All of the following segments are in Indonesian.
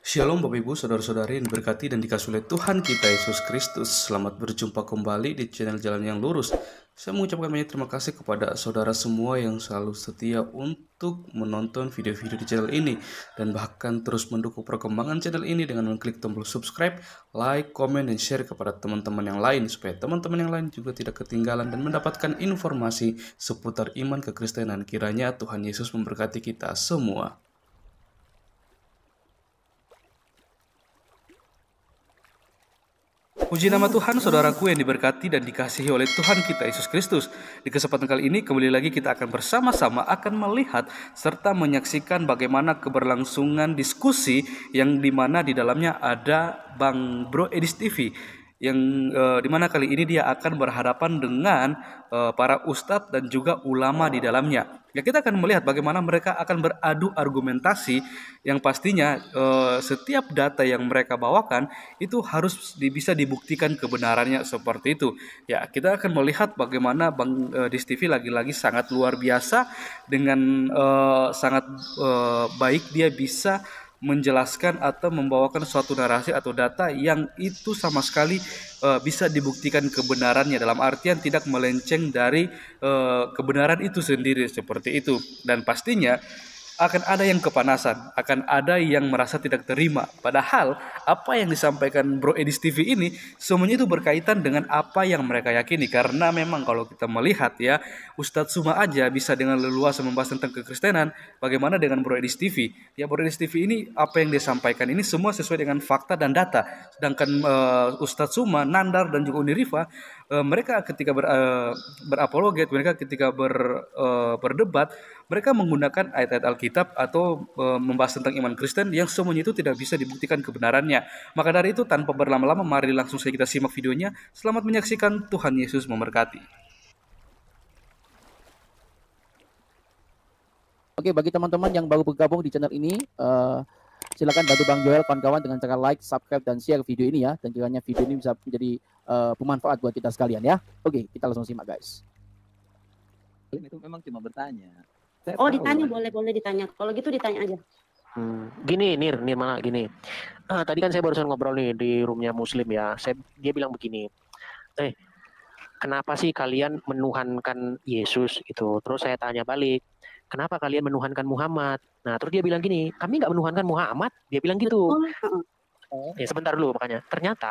Shalom Bapak Ibu, Saudara-saudari yang diberkati dan dikasihi oleh Tuhan kita Yesus Kristus. Selamat berjumpa kembali di channel Jalan yang Lurus. Saya mengucapkan banyak terima kasih kepada saudara semua yang selalu setia untuk menonton video-video di channel ini dan bahkan terus mendukung perkembangan channel ini dengan mengklik tombol subscribe, like, komen, dan share kepada teman-teman yang lain supaya teman-teman yang lain juga tidak ketinggalan dan mendapatkan informasi seputar iman kekristenan. Kiranya Tuhan Yesus memberkati kita semua. Puji nama Tuhan, saudaraku yang diberkati dan dikasihi oleh Tuhan kita Yesus Kristus. Di kesempatan kali ini kembali lagi kita akan bersama-sama akan melihat serta menyaksikan bagaimana keberlangsungan diskusi yang dimana di dalamnya ada Bang Bro Edis TV yang dimana kali ini dia akan berhadapan dengan para ustadz dan juga ulama di dalamnya. Ya, kita akan melihat bagaimana mereka akan beradu argumentasi yang pastinya setiap data yang mereka bawakan itu harus bisa dibuktikan kebenarannya seperti itu. Ya, kita akan melihat bagaimana Bang Dis TV lagi-lagi sangat luar biasa dengan sangat baik dia bisa menjelaskan atau membawakan suatu narasi atau data yang itu sama sekali bisa dibuktikan kebenarannya, dalam artian tidak melenceng dari kebenaran itu sendiri seperti itu. Dan pastinya akan ada yang kepanasan, akan ada yang merasa tidak terima. Padahal apa yang disampaikan Bro Edis TV ini semuanya itu berkaitan dengan apa yang mereka yakini. Karena memang kalau kita melihat ya, Ustadz Suma aja bisa dengan leluasa membahas tentang kekristenan. Bagaimana dengan Bro Edis TV? Ya, Bro Edis TV ini apa yang dia sampaikan ini semua sesuai dengan fakta dan data. Sedangkan Ustadz Suma, Nandar dan juga Unirifa, mereka ketika berapologet, mereka ketika berdebat, mereka menggunakan ayat-ayat Alkitab atau membahas tentang iman Kristen yang semuanya itu tidak bisa dibuktikan kebenarannya. Maka dari itu tanpa berlama-lama mari langsung saja kita simak videonya. Selamat menyaksikan, Tuhan Yesus memberkati. Oke, bagi teman-teman yang baru bergabung di channel ini, silakan bantu Bang Joel kawan-kawan dengan cara like, subscribe, dan share video ini ya. Dan kiranya video ini bisa menjadi bermanfaat buat kita sekalian ya. Oke, kita langsung simak guys. Itu memang cuma bertanya. Oh, ditanya, boleh ditanya. Kalau gitu ditanya aja. Gini, Nirmala, gini. Tadi kan saya barusan ngobrol nih di roomnya Muslim ya. Dia bilang begini, kenapa sih kalian menuhankan Yesus gitu? Terus saya tanya balik, kenapa kalian menuhankan Muhammad? Nah, terus dia bilang gini, kami nggak menuhankan Muhammad. Dia bilang gitu. Ya, sebentar dulu makanya. Ternyata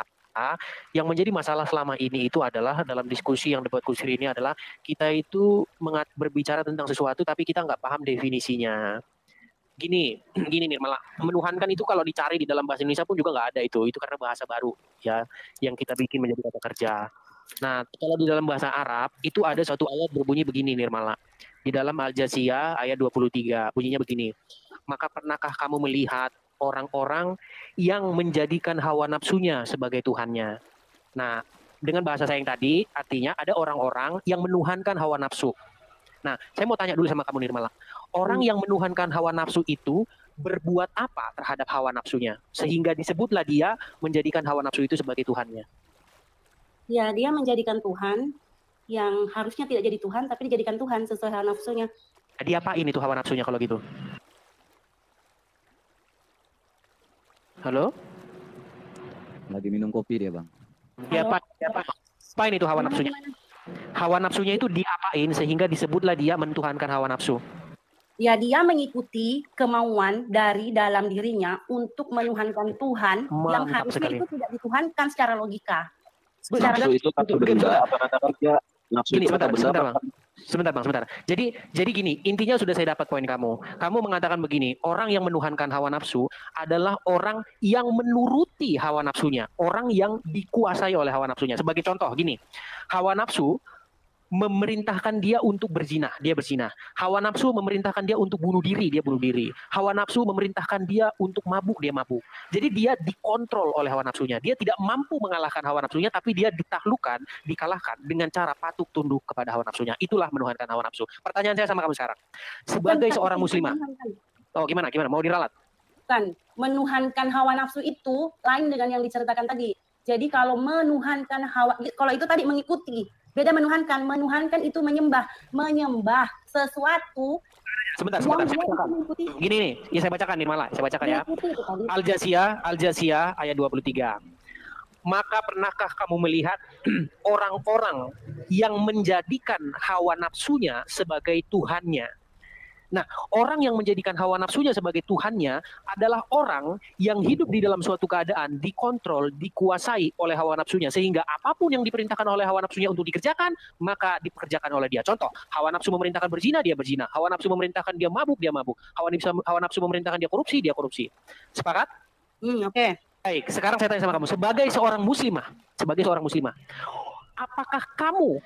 yang menjadi masalah selama ini itu adalah dalam diskusi yang debat kusir ini adalah kita itu berbicara tentang sesuatu tapi kita nggak paham definisinya. Gini nih, malah menuhankan itu kalau dicari di dalam bahasa Indonesia pun juga nggak ada itu karena bahasa baru ya yang kita bikin menjadi kata kerja. Nah, kalau di dalam bahasa Arab itu ada suatu ayat berbunyi begini Nirmala. Di dalam Al-Jasiyah ayat 23 bunyinya begini. Maka pernahkah kamu melihat orang-orang yang menjadikan hawa nafsunya sebagai Tuhannya? Nah, dengan bahasa saya yang tadi, artinya ada orang-orang yang menuhankan hawa nafsu. Nah, saya mau tanya dulu sama kamu Nirmala. Orang yang menuhankan hawa nafsu itu berbuat apa terhadap hawa nafsunya? Sehingga disebutlah dia menjadikan hawa nafsu itu sebagai Tuhannya. Ya, dia menjadikan Tuhan yang harusnya tidak jadi Tuhan, tapi dijadikan Tuhan sesuai hawa nafsunya. Diapain itu hawa nafsunya kalau gitu? Halo? Lagi minum kopi dia, Bang. Diapain itu hawa nafsunya? Hawa nafsunya itu diapain sehingga disebutlah dia mentuhankan hawa nafsu? Ya, dia mengikuti kemauan dari dalam dirinya untuk menuhankan Tuhan yang harusnya itu tidak dituhankan secara logika. Nafsu itu kata benda apa kata kerja? Nafsu itu kata benda. Sebentar Bang. Jadi gini, intinya sudah saya dapat poin kamu. Kamu mengatakan begini, orang yang menuhankan hawa nafsu adalah orang yang menuruti hawa nafsunya, orang yang dikuasai oleh hawa nafsunya. Sebagai contoh gini, hawa nafsu memerintahkan dia untuk berzina, dia berzina. Hawa nafsu memerintahkan dia untuk bunuh diri, dia bunuh diri. Hawa nafsu memerintahkan dia untuk mabuk, dia mabuk. Jadi dia dikontrol oleh hawa nafsunya. Dia tidak mampu mengalahkan hawa nafsunya, tapi dia ditaklukkan, dikalahkan dengan cara patuh tunduk kepada hawa nafsunya. Itulah menuhankan hawa nafsu. Pertanyaan saya sama kamu sekarang. Sebagai seorang muslimah. Oh, gimana? Mau diralat? Bukan. Menuhankan hawa nafsu itu lain dengan yang diceritakan tadi. Jadi kalau menuhankan hawa, kalau itu tadi mengikuti, beda menuhankan itu menyembah sesuatu Sebentar. mengikuti Gini nih, ya saya bacakan Nirmala, saya bacakan ya. mengikuti itu tadi. Al-Jasiyah ayat 23. Maka pernahkah kamu melihat orang-orang yang menjadikan hawa nafsunya sebagai Tuhannya? Nah, orang yang menjadikan hawa nafsunya sebagai Tuhannya adalah orang yang hidup di dalam suatu keadaan dikontrol, dikuasai oleh hawa nafsunya. Sehingga apapun yang diperintahkan oleh hawa nafsunya untuk dikerjakan, maka dikerjakan oleh dia. Contoh, hawa nafsu memerintahkan berzina, dia berzina. Hawa nafsu memerintahkan dia mabuk, dia mabuk. Hawa nafsu memerintahkan dia korupsi. Sepakat? Oke. Baik, sekarang saya tanya sama kamu. Sebagai seorang muslimah, apakah kamu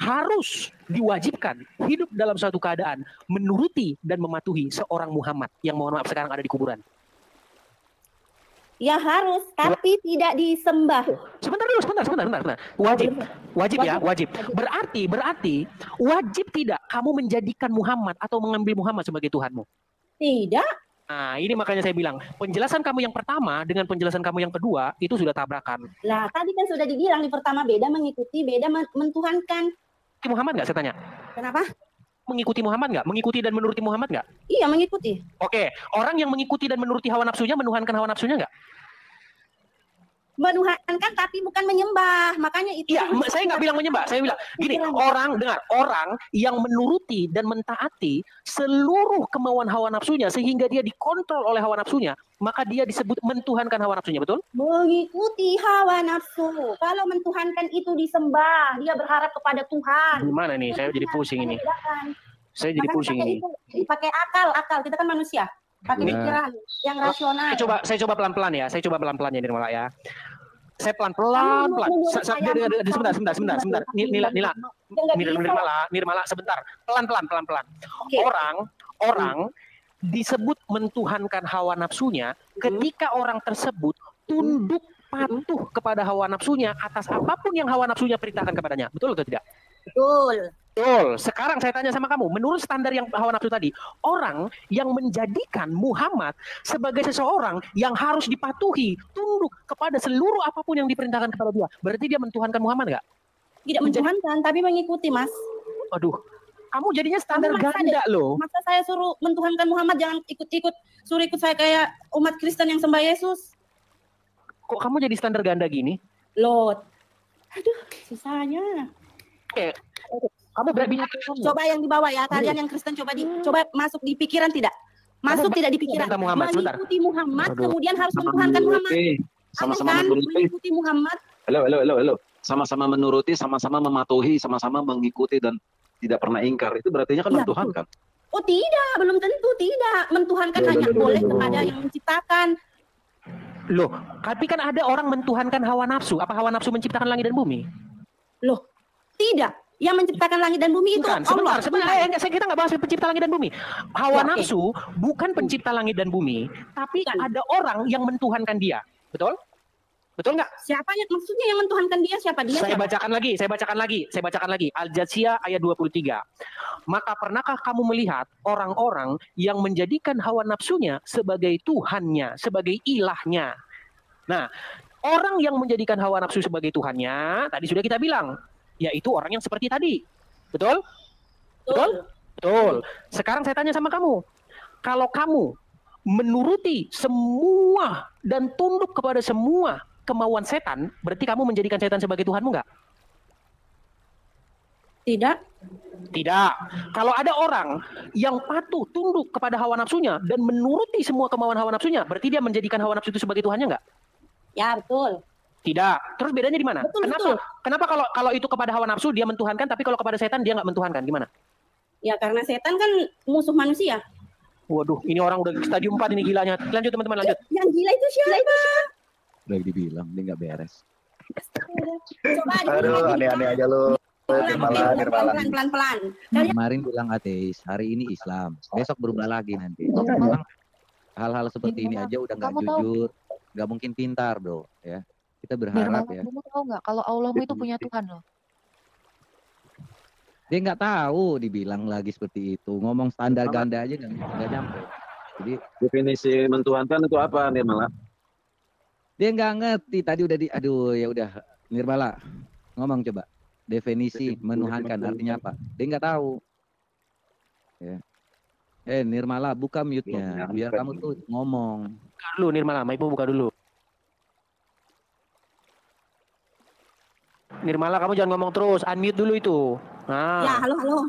harus diwajibkan hidup dalam suatu keadaan menuruti dan mematuhi seorang Muhammad yang mohon maaf sekarang ada di kuburan? Ya harus, tapi tidak disembah. Sebentar. Wajib. Berarti wajib tidak kamu menjadikan Muhammad atau mengambil Muhammad sebagai Tuhanmu? Tidak. Nah, ini makanya saya bilang, penjelasan kamu yang pertama dengan penjelasan kamu yang kedua itu sudah tabrakan. Lah, tadi kan sudah dibilang di pertama beda mengikuti, beda mentuhankan. Muhammad nggak saya tanya? Kenapa? Mengikuti Muhammad nggak? Mengikuti dan menuruti Muhammad nggak? Iya, mengikuti. Oke, orang yang mengikuti dan menuruti hawa nafsunya, menuhankan hawa nafsunya nggak? Menuhankan tapi bukan menyembah. Makanya itu. Iya, saya nggak bilang menyembah. Saya bilang gini, orang yang menuruti dan mentaati seluruh kemauan hawa nafsunya sehingga dia dikontrol oleh hawa nafsunya, maka dia disebut mentuhankan hawa nafsunya, betul? Mengikuti hawa nafsu. Kalau mentuhankan itu disembah, dia berharap kepada Tuhan. Gimana nih? Saya jadi pusing ini. Saya jadi pusing ini. Pakai akal. Kita kan manusia. Pakai pikiran yang rasional. Saya coba pelan-pelan ya. Saya coba pelan-pelan ya Nirmala ya. Saya pelan-pelan. Sebentar. Nirmala, sebentar. Pelan-pelan. Okay. Orang disebut mentuhankan hawa nafsunya ketika orang tersebut tunduk patuh kepada hawa nafsunya atas apapun yang hawa nafsunya perintahkan kepadanya. Betul atau tidak? Betul. Sekarang saya tanya sama kamu, menurut standar yang hawa nafsu tadi, orang yang menjadikan Muhammad sebagai seseorang yang harus dipatuhi, tunduk kepada seluruh apapun yang diperintahkan kepada dia, berarti dia mentuhankan Muhammad nggak? Tidak mentuhankan, tapi mengikuti, Mas. Aduh, kamu jadinya standar ganda loh. Masa saya suruh mentuhankan Muhammad, jangan suruh ikut saya kayak umat Kristen yang sembah Yesus. Kok kamu jadi standar ganda gini? Loh, aduh, susahnya. Oke. Kamu berani coba yang di bawah ya, kalian yang Kristen coba masuk di pikiran tidak? Masuk tidak di pikiran. Mengikuti Muhammad, kemudian harus mentuhankan Muhammad. Sama-sama mengikuti Muhammad. Halo. Sama-sama menuruti, sama-sama mematuhi, sama-sama mengikuti dan tidak pernah ingkar. Itu berarti kan mentuhankan. Oh tidak, belum tentu tidak. Mentuhankan hanya boleh kepada yang menciptakan. Loh, tapi kan ada orang mentuhankan hawa nafsu. Apa hawa nafsu menciptakan langit dan bumi? Loh, tidak. Yang menciptakan langit dan bumi itu Allah. Sebenarnya kita nggak bahas pencipta langit dan bumi. Hawa nafsu bukan pencipta langit dan bumi, tapi ada orang yang mentuhankan dia. Betul? Betul nggak? Siapa yang maksudnya yang mentuhankan dia? Siapa dia? Saya bacakan lagi. Al-Jasiyah ayat 23. Maka pernahkah kamu melihat orang-orang yang menjadikan hawa nafsunya sebagai Tuhannya, sebagai ilahnya? Nah, orang yang menjadikan hawa nafsu sebagai Tuhannya, tadi sudah kita bilang, yaitu orang yang seperti tadi. Betul? Sekarang saya tanya sama kamu. Kalau kamu menuruti semua dan tunduk kepada semua kemauan setan, berarti kamu menjadikan setan sebagai Tuhanmu nggak? Tidak. Kalau ada orang yang patuh, tunduk kepada hawa nafsunya dan menuruti semua kemauan hawa nafsunya, berarti dia menjadikan hawa nafsu itu sebagai Tuhannya nggak? Ya, betul. Tidak. Terus bedanya di mana? Betul. Kenapa kalau itu kepada hawa nafsu dia mentuhankan, tapi kalau kepada setan dia nggak mentuhankan? Gimana? Ya karena setan kan musuh manusia. Waduh, ini orang udah stadium 4 ini gilanya. Lanjut teman-teman, lanjut. Yang gila itu siapa? Udah dibilang dia nggak beres. Coba Aneh-aneh aja lo. Pelan-pelan. Kemarin bilang ateis, hari ini Islam. Besok berubah lagi nanti. Hal-hal seperti ini aja udah nggak jujur, nggak mungkin pintar, bro. Ya. Kita berharap ya. Kamu tahu nggak kalau Allah itu punya Tuhan loh? Dia nggak tahu, dibilang lagi seperti itu. Ngomong standar ganda aja nggak nyampe. Jadi definisi mentuhankan itu apa, Nirmala? dia nggak ngerti. Tadi udah ya udah. Nirmala ngomong coba. Definisi menuhankan artinya apa? Dia nggak tahu. Ya. Nirmala, buka mute-nya biar kamu tuh ngomong. Buka dulu Nirmala, Maipo buka dulu. Nirmala, kamu jangan ngomong terus, unmute dulu itu. Nah. Ya, halo.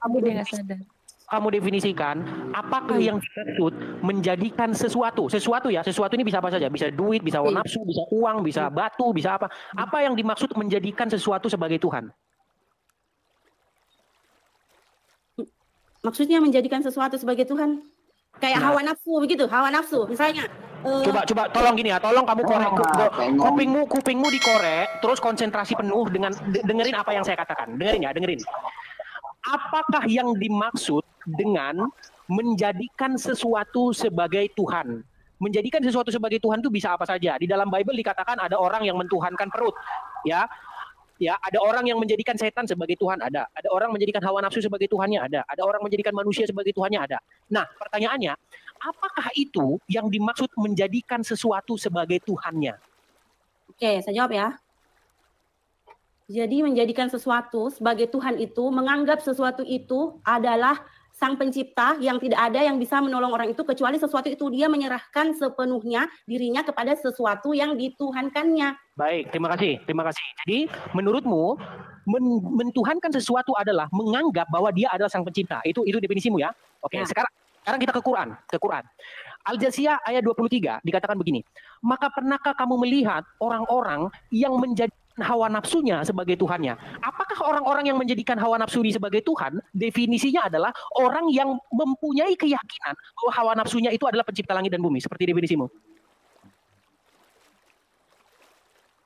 Kamu dia nggak sadar. Kamu definisikan apakah yang dimaksud menjadikan sesuatu ya, sesuatu ini bisa apa saja, bisa duit, bisa hawa nafsu, bisa uang, bisa batu, bisa apa. Apa yang dimaksud menjadikan sesuatu sebagai Tuhan? Maksudnya menjadikan sesuatu sebagai Tuhan, kayak hawa nafsu begitu, hawa nafsu misalnya. Coba tolong gini ya, tolong kamu korek kupingmu dikorek, terus konsentrasi penuh dengan dengerin apa yang saya katakan. Dengerin. Apakah yang dimaksud dengan menjadikan sesuatu sebagai Tuhan? Menjadikan sesuatu sebagai Tuhan itu bisa apa saja. Di dalam Bible dikatakan ada orang yang mentuhankan perut, ya. Ya, ada orang yang menjadikan setan sebagai Tuhan, ada orang menjadikan hawa nafsu sebagai Tuhannya, ada orang menjadikan manusia sebagai Tuhannya, ada. Nah, pertanyaannya, apakah itu yang dimaksud menjadikan sesuatu sebagai Tuhannya? Oke, saya jawab ya. Jadi menjadikan sesuatu sebagai Tuhan itu menganggap sesuatu itu adalah Sang Pencipta yang tidak ada yang bisa menolong orang itu kecuali sesuatu itu dia menyerahkan sepenuhnya dirinya kepada sesuatu yang dituhankannya. Baik, terima kasih. Jadi, menurutmu mentuhankan sesuatu adalah menganggap bahwa dia adalah Sang Pencipta. Itu definisimu ya. Oke, ya. Sekarang kita ke Quran. Al-Jathiyah ayat 23 dikatakan begini. Maka pernahkah kamu melihat orang-orang yang menjadi hawa nafsunya sebagai Tuhannya? Apakah orang-orang yang menjadikan hawa nafsu sebagai Tuhan, definisinya adalah orang yang mempunyai keyakinan bahwa hawa nafsunya itu adalah pencipta langit dan bumi, seperti definisimu?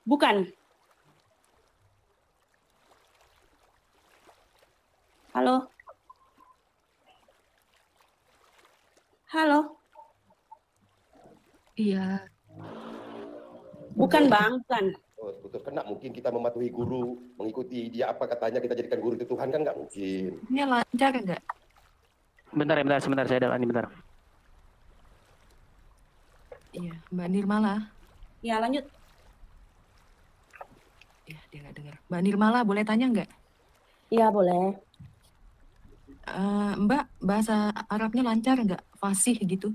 Bukan. Halo? Iya. Bukan Bang, bukan. Oh, betul kena mungkin kita mematuhi guru, mengikuti dia apa katanya, kita jadikan guru itu Tuhan, kan nggak mungkin. Ini lancar enggak? Bentar, sebentar, saya ada bentar. Iya, Mbak Nirmala. Ya, lanjut. Ya, dia nggak dengar. Mbak Nirmala, boleh tanya nggak? Iya, boleh. Mbak, bahasa Arabnya lancar nggak? Fasih gitu?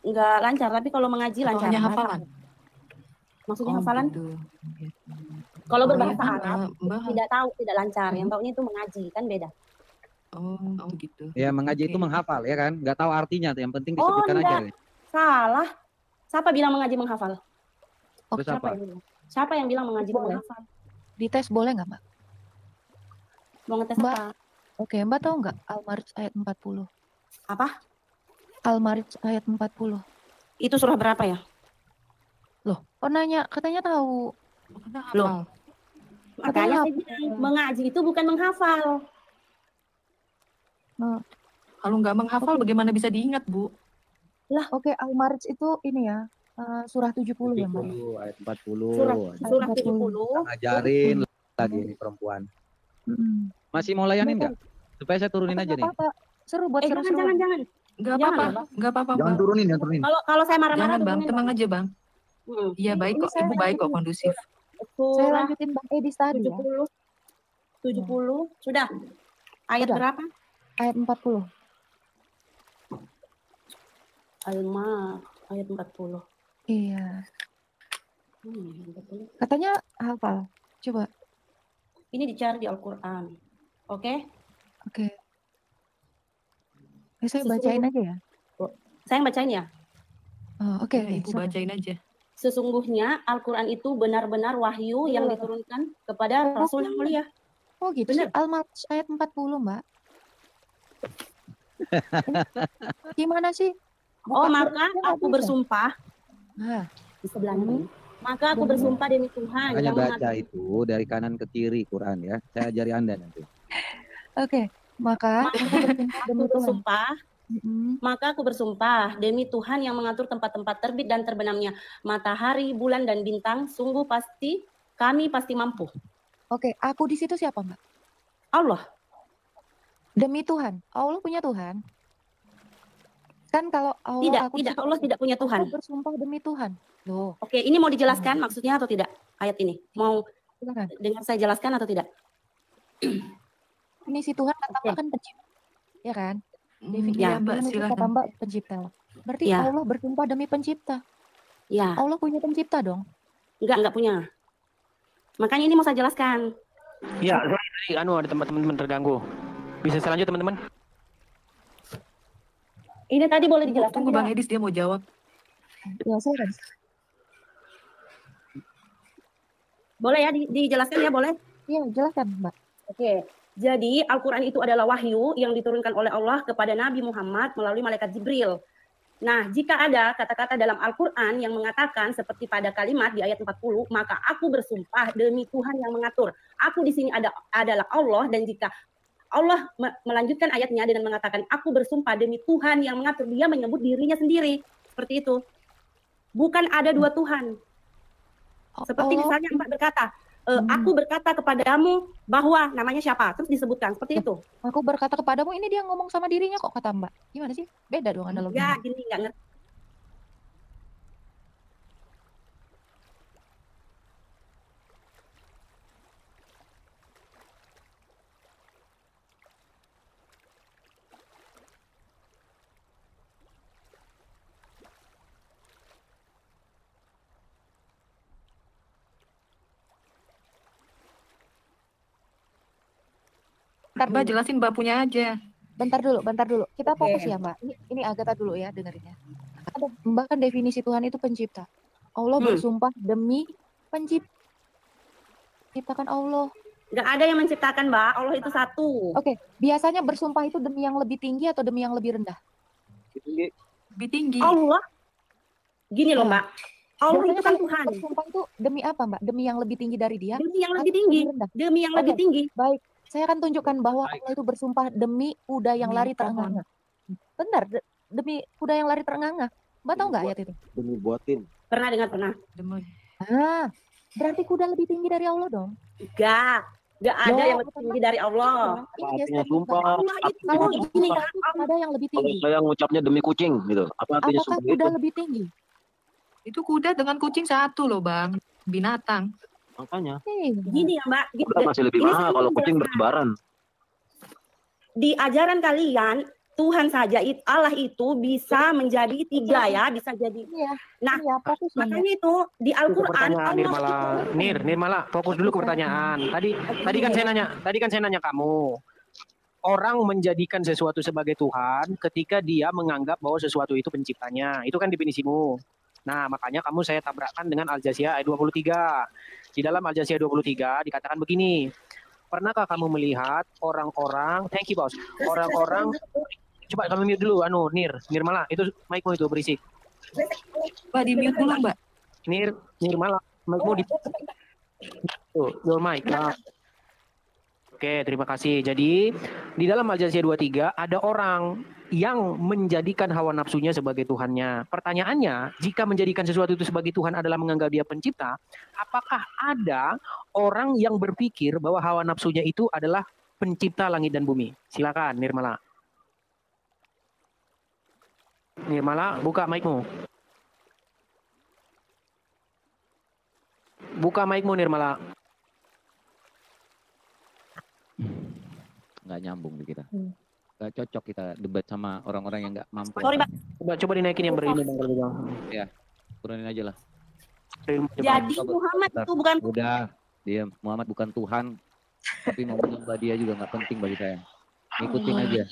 Nggak lancar, tapi kalau mengaji Atau lancar. hanya hafalan? Maksudnya hafalan? Gitu. Kalau berbahasa ya, Arab, tidak tahu, tidak lancar. Yang taunya itu mengaji, kan beda. Oh gitu. Ya, mengaji itu menghafal ya kan, nggak tahu artinya tuh, yang penting Oh, disebutkan aja. enggak. Salah. Siapa bilang mengaji menghafal? Terus apa? Siapa yang bilang mengaji menghafal? Dites boleh nggak, Mbak? Mau ngetes Mbak. apa? Oke, Mbak tahu nggak Al-Ma'arij ayat 40? Apa? Al-Ma'arij ayat 40. Itu surah berapa ya? Loh, kok nanya? Katanya tahu. Loh. Makanya saya bilang, mengaji itu bukan menghafal. Nah, kalau nggak menghafal bagaimana bisa diingat, Bu? Lah, oke, Al-Ma'arij itu ini ya, surah 70 ya, Mbak. Ayat 40. Surah 70. Ngajarin lagi nih perempuan. Masih mau layanin nggak? Supaya saya turunin aja nih. Seru buat seru-seru. Jangan. Nggak apa-apa, Jangan Bang. turunin. Kalau saya marah-marah, Jangan, Bang. Tenang aja, Bang. Iya, baik kok. Ibu baik kok, kondusif. Saya lanjutin Bang Edis tadi 70. 70. Sudah. Ayat berapa? Ayat 40. Al-Ma ayat 40. Iya. Katanya hafal. Coba. Ini dicari di Al-Qur'an. Oke? Oke. Saya bacain aja ya. Saya yang bacain ya? Oke, Ibu bacain aja. Sesungguhnya Al-Qur'an itu benar-benar wahyu yang diturunkan kepada Rasul yang mulia. Oh gitu. Benar. Al-Ma'arij ayat 40, Mbak. Gimana sih? Maka aku bersumpah. Di sebelahnya. Maka aku bersumpah demi Tuhan. Makanya baca itu dari kanan ke kiri Quran ya. Saya ajari Anda nanti. Oke. Maka aku bersumpah demi Tuhan yang mengatur tempat-tempat terbit dan terbenamnya matahari, bulan dan bintang, sungguh kami pasti mampu. Oke, aku di situ siapa, Mbak? Allah. Demi Tuhan. Allah punya Tuhan. Kan kalau Allah Allah tidak punya Tuhan. Aku bersumpah demi Tuhan. Loh. Oke, ini mau dijelaskan maksudnya atau tidak? Ayat ini. Mau dengar saya jelaskan atau tidak? definisi Tuhan kata Mbak kan pencipta, ya kan? Definisi Ya, Mbak kata silakan. Mbak pencipta. Berarti Ya. Allah bersumpah demi pencipta. Ya, Allah punya pencipta dong. enggak punya. Makanya ini mau saya jelaskan. Ya, sorry, ada teman-teman terganggu. Bisa saya lanjut teman-teman? Ini tadi boleh dijelaskan. Tunggu Bang Edis, dia mau jawab. Ya, silakan. Boleh ya dijelaskan ya, boleh? Iya, jelaskan, Mbak. Oke. Jadi Al-Quran itu adalah wahyu yang diturunkan oleh Allah kepada Nabi Muhammad melalui malaikat Jibril. Nah, jika ada kata-kata dalam Al-Quran yang mengatakan seperti pada kalimat di ayat 40, maka aku bersumpah demi Tuhan yang mengatur. Aku di sini adalah Allah, dan jika Allah melanjutkan ayatnya dengan mengatakan aku bersumpah demi Tuhan yang mengatur, dia menyebut dirinya sendiri. Seperti itu. Bukan ada dua Tuhan. Seperti misalnya Mbak berkata, aku berkata kepadamu bahwa namanya siapa, terus disebutkan seperti itu. Aku berkata kepadamu, ini dia ngomong sama dirinya kok kata Mbak. Gimana sih? Beda dong analoginya. Ya, gini nggak ngerti. Mbak jelasin Mbak punya aja. Bentar dulu. Kita fokus ya Mbak. Ini Agatha dulu ya dengerinnya. Mbak kan definisi Tuhan itu pencipta. Allah bersumpah demi menciptakan Allah. Nggak ada yang menciptakan, Mbak. Allah itu satu. Oke. Biasanya bersumpah itu demi yang lebih tinggi atau demi yang lebih rendah? Lebih tinggi. Allah. Gini loh, Mbak. Allah itu kan Tuhan. Bersumpah itu demi apa, Mbak? Demi yang lebih tinggi dari dia? Demi yang lebih tinggi. Demi yang lebih tinggi. Baik. Saya akan tunjukkan bahwa Allah itu bersumpah demi kuda yang lari terengah-engah. Benar, demi kuda yang lari terengah-engah. Mbak tahu nggak ayat itu? Demi buatin. Pernah dengar, pernah. Berarti kuda lebih tinggi dari Allah dong? Enggak ada yang lebih tinggi dari Allah. Artinya sumpah. Allah itu gini kan. Ada yang lebih tinggi. Kalau saya ngucapnya demi kucing gitu. Apa artinya Apakah sumpah kuda itu? lebih tinggi? Itu kuda dengan kucing satu loh Bang, binatang. Makanya. Gini ya Mbak. Kuda masih lebih mahal kalau kucing bertebaran. Di ajaran kalian, Tuhan saja, Allah itu bisa menjadi tiga ya, bisa jadi. Nah, makanya itu di Al-Quran Nirmala, fokus dulu ke pertanyaan. Tadi kan saya nanya kamu. Orang menjadikan sesuatu sebagai Tuhan ketika dia menganggap bahwa sesuatu itu penciptanya. Itu kan definisimu. Nah, makanya saya tabrakkan dengan Al-Jathiyah ayat 23. Di dalam Al-Jathiyah 23 dikatakan begini. Pernahkah kamu melihat orang-orang, thank you bos, orang-orang, coba kamu mute dulu, Nirmala, itu mic-mu itu berisik. Mbak, di mute dulu Mbak. Nirmala, mic-mu di... Tuh, your mic. Nah. Oke, terima kasih. Jadi, di dalam Al-Jathiyah 23 ada orang yang menjadikan hawa nafsunya sebagai Tuhannya. Pertanyaannya, jika menjadikan sesuatu itu sebagai Tuhan adalah menganggap dia pencipta, apakah ada orang yang berpikir bahwa hawa nafsunya itu adalah pencipta langit dan bumi? Silakan, Nirmala. Nirmala, buka mic-mu. Buka mic-mu, Nirmala. Nggak nyambung di kita. Nggak cocok kita debat sama orang-orang yang nggak mampu. Sorry, Bang. Coba dinaikin yang berini, Bang. Ya, turunin aja lah. Jadi Muhammad itu bukan... Udah, diam. Muhammad bukan Tuhan. Tapi mau menyembah dia juga nggak penting bagi saya. Ikutin aja.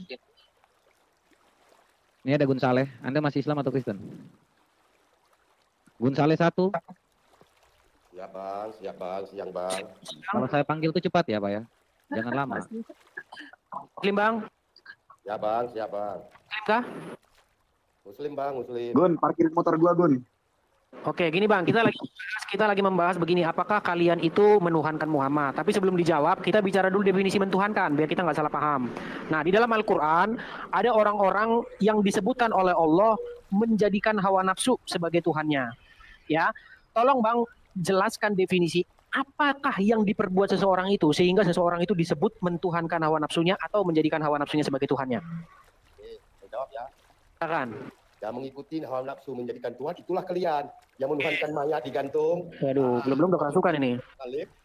Ini ada Gun Saleh. Anda masih Islam atau Kristen? Gun Saleh 1. Siap bang, siang bang. Kalau saya panggil tuh cepat ya Pak ya. Jangan lama. Muslim bang? Ya bang, siap bang. Muslim kah? Muslim bang, Muslim. Gun, parkir motor gua Gun. Oke, gini bang, kita lagi membahas begini, apakah kalian itu menuhankan Muhammad? Tapi sebelum dijawab, kita bicara dulu definisi menuhankan, biar kita nggak salah paham. Nah, di dalam Al-Quran, ada orang-orang yang disebutkan oleh Allah menjadikan hawa nafsu sebagai Tuhannya. Ya, tolong bang, jelaskan definisi apakah yang diperbuat seseorang itu sehingga seseorang itu disebut mentuhankan hawa nafsunya atau menjadikan hawa nafsunya sebagai Tuhannya. Oke, saya jawab ya. Silakan. Yang mengikuti hawa nafsu menjadikan Tuhan, itulah kalian. Yang menuhankan mayat digantung. Waduh, belum kerasukan ini.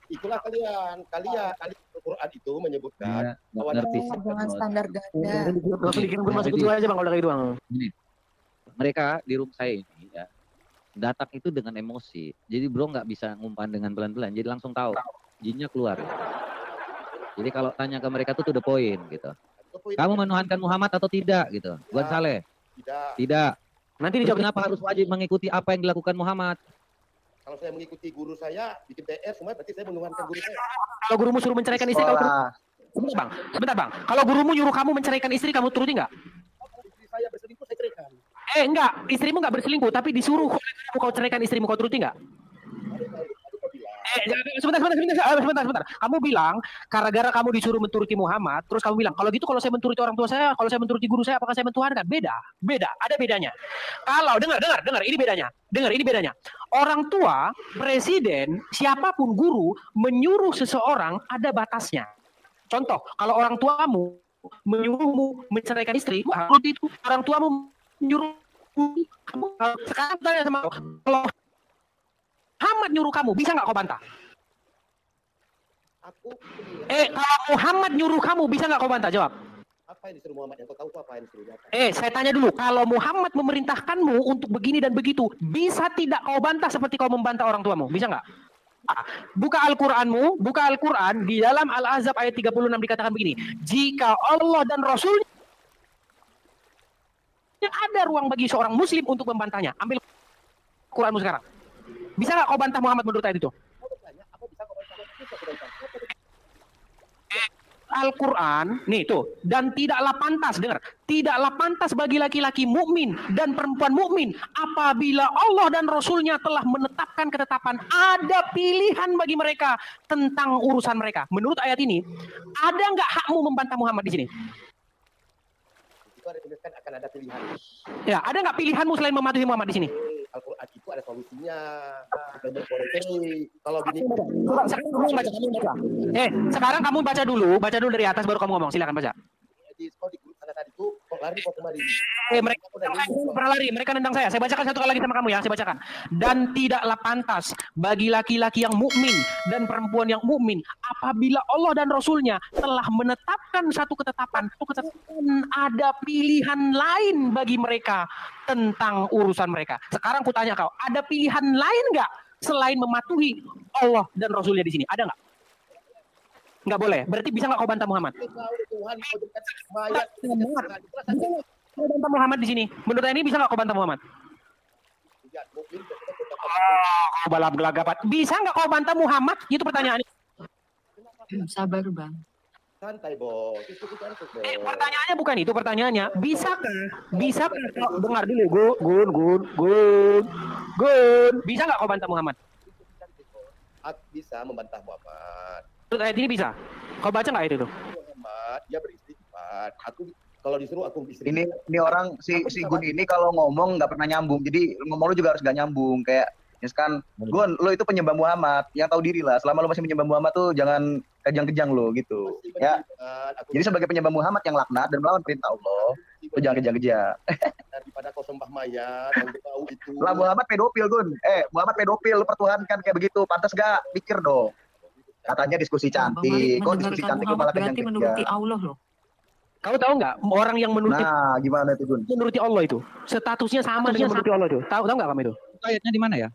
Itulah kalian Al-Quran itu menyebutkan bahwa jangan standar ganda. Langsung dikirim ke masuk itu aja bang kalau udah kayak gitu bang. Ini, mereka di room saya ini ya datang itu dengan emosi. Jadi bro nggak bisa ngumpan dengan pelan-pelan. Jadi langsung tahu jinnya keluar. Jadi kalau tanya ke mereka tuh to the point gitu. Kamu menuhankan Muhammad atau tidak gitu? Buat Saleh. Tidak. Nanti Terus dijawab kenapa harus wajib mengikuti apa yang dilakukan Muhammad? kalau saya mengikuti guru saya bikin PR semua berarti saya menuhankan guru saya. Kalau gurumu suruh menceraikan istri kamu turuti? Sebentar bang. Kalau gurumu nyuruh kamu menceraikan istri kamu turuti nggak? Istri saya berselingkuh saya ceraikan. Enggak, istrimu nggak berselingkuh tapi disuruh kau ceraikan istrimu, kau turuti nggak? Sebentar. Kamu bilang, gara-gara kamu disuruh menturuti Muhammad, terus kamu bilang, kalau gitu kalau saya menturuti orang tua saya, kalau saya menturuti guru saya, apakah saya mentuhankan? Beda, ada bedanya. Kalau, dengar, ini bedanya. Orang tua, presiden, siapapun guru, menyuruh seseorang ada batasnya. Contoh, kalau orang tuamu menyuruhmu menceraikan istri, itu orang tuamu menyuruh kamu, sekarang tanya sama kalau Muhammad nyuruh kamu, bisa nggak kau bantah? Kalau Muhammad nyuruh kamu, bisa nggak kau bantah? Jawab. Apa yang disuruh Muhammad? Yang kau tahu itu apa yang disuruh dia? Saya tanya dulu, kalau Muhammad memerintahkanmu untuk begini dan begitu, bisa tidak kau bantah seperti kau membantah orang tuamu? Bisa nggak? Buka Al-Quranmu, buka Al-Quran, di dalam Al-Ahzab ayat 36 dikatakan begini, jika Allah dan Rasulnya ada ruang bagi seorang muslim untuk membantahnya. Ambil Quranmu sekarang. Bisa nggak kau bantah Muhammad menurut ayat itu? Al-Quran, nih tuh, dan tidaklah pantas, dengar, tidaklah pantas bagi laki-laki mukmin dan perempuan mukmin apabila Allah dan Rasulnya telah menetapkan ketetapan ada pilihan bagi mereka tentang urusan mereka. Menurut ayat ini, ada nggak hakmu membantah Muhammad di sini? Itu ada tuliskan akan ada pilihan. Ya, ada nggak pilihanmu selain mematuhi Muhammad di sini? Al-Quran itu ada solusinya. Kalau gini, sekarang kamu baca dulu dari atas baru kamu ngomong. Silakan baca. Di grup sana tadi itu kok lari kok kemari. Mereka pernah lari, mereka nendang saya. Saya bacakan satu kali lagi sama kamu ya, saya bacakan. Dan tidaklah pantas bagi laki-laki yang mukmin dan perempuan yang mukmin apabila Allah dan Rasulnya telah menetapkan satu ketetapan ada pilihan lain bagi mereka tentang urusan mereka. Sekarang ku tanya kau, ada pilihan lain nggak selain mematuhi Allah dan Rasulnya di sini? Ada nggak? Nggak boleh. Berarti bisa nggak kau bantah Muhammad? Kau bantah Muhammad di sini. Menurut ini bisa nggak kau bantah Muhammad? Kau balap gelagapan. Bisa nggak kau bantah Muhammad? Itu pertanyaannya. Sabar bang. Santai bos. Pertanyaannya bukan itu. Pertanyaannya, bisakah kau dengar dulu? Gun. Bisa nggak kau bantah Muhammad? Bisa membantah Muhammad. Menurut ayat ini bisa. Kau baca nggak ayat itu? Muhammad, dia beristri empat. Aku kalau disuruh aku istri. Ini orang si Gun ini kalau ngomong nggak pernah nyambung. Jadi ngomong lu juga harus nggak nyambung. Kayak misalkan Gun, lo itu penyembah Muhammad, yang tahu diri lah. Selama lo masih menyembah Muhammad tuh jangan kejang-kejang lo gitu. Ya. Jadi sebagai penyembah Muhammad yang laknat dan melawan perintah Allah, lo jangan kejang-kejang. Daripada kau sembah mayat yang tahu itu. Lah Muhammad pedofil Gun. Muhammad pedofil, lo pertuhankan kayak begitu. Pantas gak? Pikir dong. Katanya diskusi cantik. Kok diskusi cantik malah berarti menuruti Allah loh. Kau tahu nggak orang yang menuruti? Nah, gimana itu Gun? Menuruti Allah itu statusnya sama dengan menuruti Allah itu. Tahu nggak kamu itu? Ayatnya di mana ya?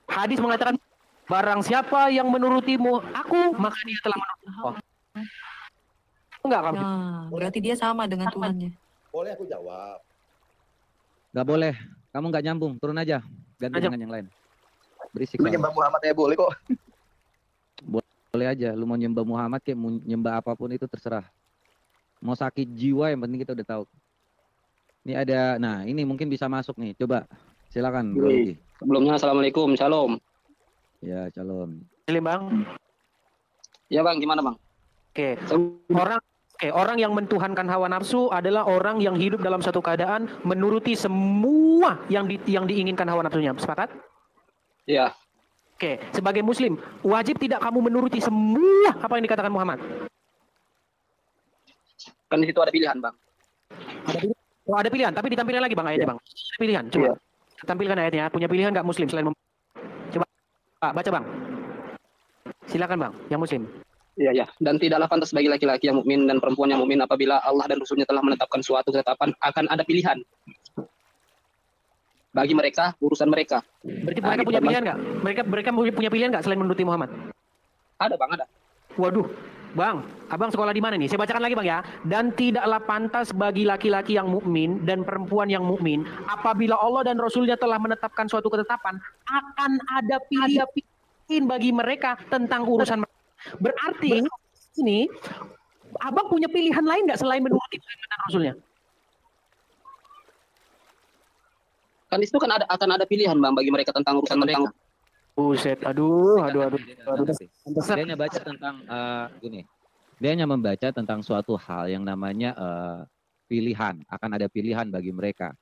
Hadis mengatakan barang siapa yang menurutimu aku maka dia telah menuruti Allah. Enggak kamu? Nah, berarti dia sama dengan Tuhannya. Boleh aku jawab? Nggak boleh. Kamu nggak nyambung. Turun aja. Ganti dengan yang lain. Berisik. Lu nyembah Muhammad ya boleh kok. Boleh aja. Lu mau nyembah Muhammad kayak mau nyembah apapun itu terserah. Mau sakit jiwa yang penting kita udah tahu. Ini ada. Nah ini mungkin bisa masuk nih. Coba. Silakan. Sebelumnya assalamualaikum. Shalom. Ya shalom. Salam bang. Ya bang. Gimana bang? Orang yang mentuhankan hawa nafsu adalah orang yang hidup dalam satu keadaan menuruti semua yang diinginkan hawa nafsunya. Sepakat? Iya. Sebagai muslim, wajib tidak kamu menuruti semua apa yang dikatakan Muhammad? Kan di situ ada pilihan, Bang. Ada pilihan, tapi ditampilkan lagi Bang ayatnya, Bang. Ada pilihan, coba. Tampilkan ayatnya, punya pilihan nggak muslim selain coba baca Bang. Silakan Bang, yang muslim. Iya, ya. Dan tidaklah pantas bagi laki-laki yang mukmin dan perempuan yang mukmin apabila Allah dan Rasulnya telah menetapkan suatu ketetapan akan ada pilihan. Bagi mereka, urusan mereka. Berarti mereka punya pilihan nggak? Mereka punya pilihan nggak selain menuruti Muhammad? Ada bang, ada. Waduh, bang, abang sekolah di mana nih? Saya bacakan lagi bang ya. Dan tidaklah pantas bagi laki-laki yang mukmin dan perempuan yang mukmin apabila Allah dan Rasulnya telah menetapkan suatu ketetapan akan ada pilihan bagi mereka tentang urusan mereka. Berarti ini abang punya pilihan lain nggak selain menuruti Muhammad dan Rasulnya? Kan itu kan akan ada pilihan bang bagi mereka tentang urusan mereka. Buset, aduh. Dia hanya baca tentang gini. Dia hanya membaca tentang suatu hal yang namanya pilihan. Akan ada pilihan bagi mereka.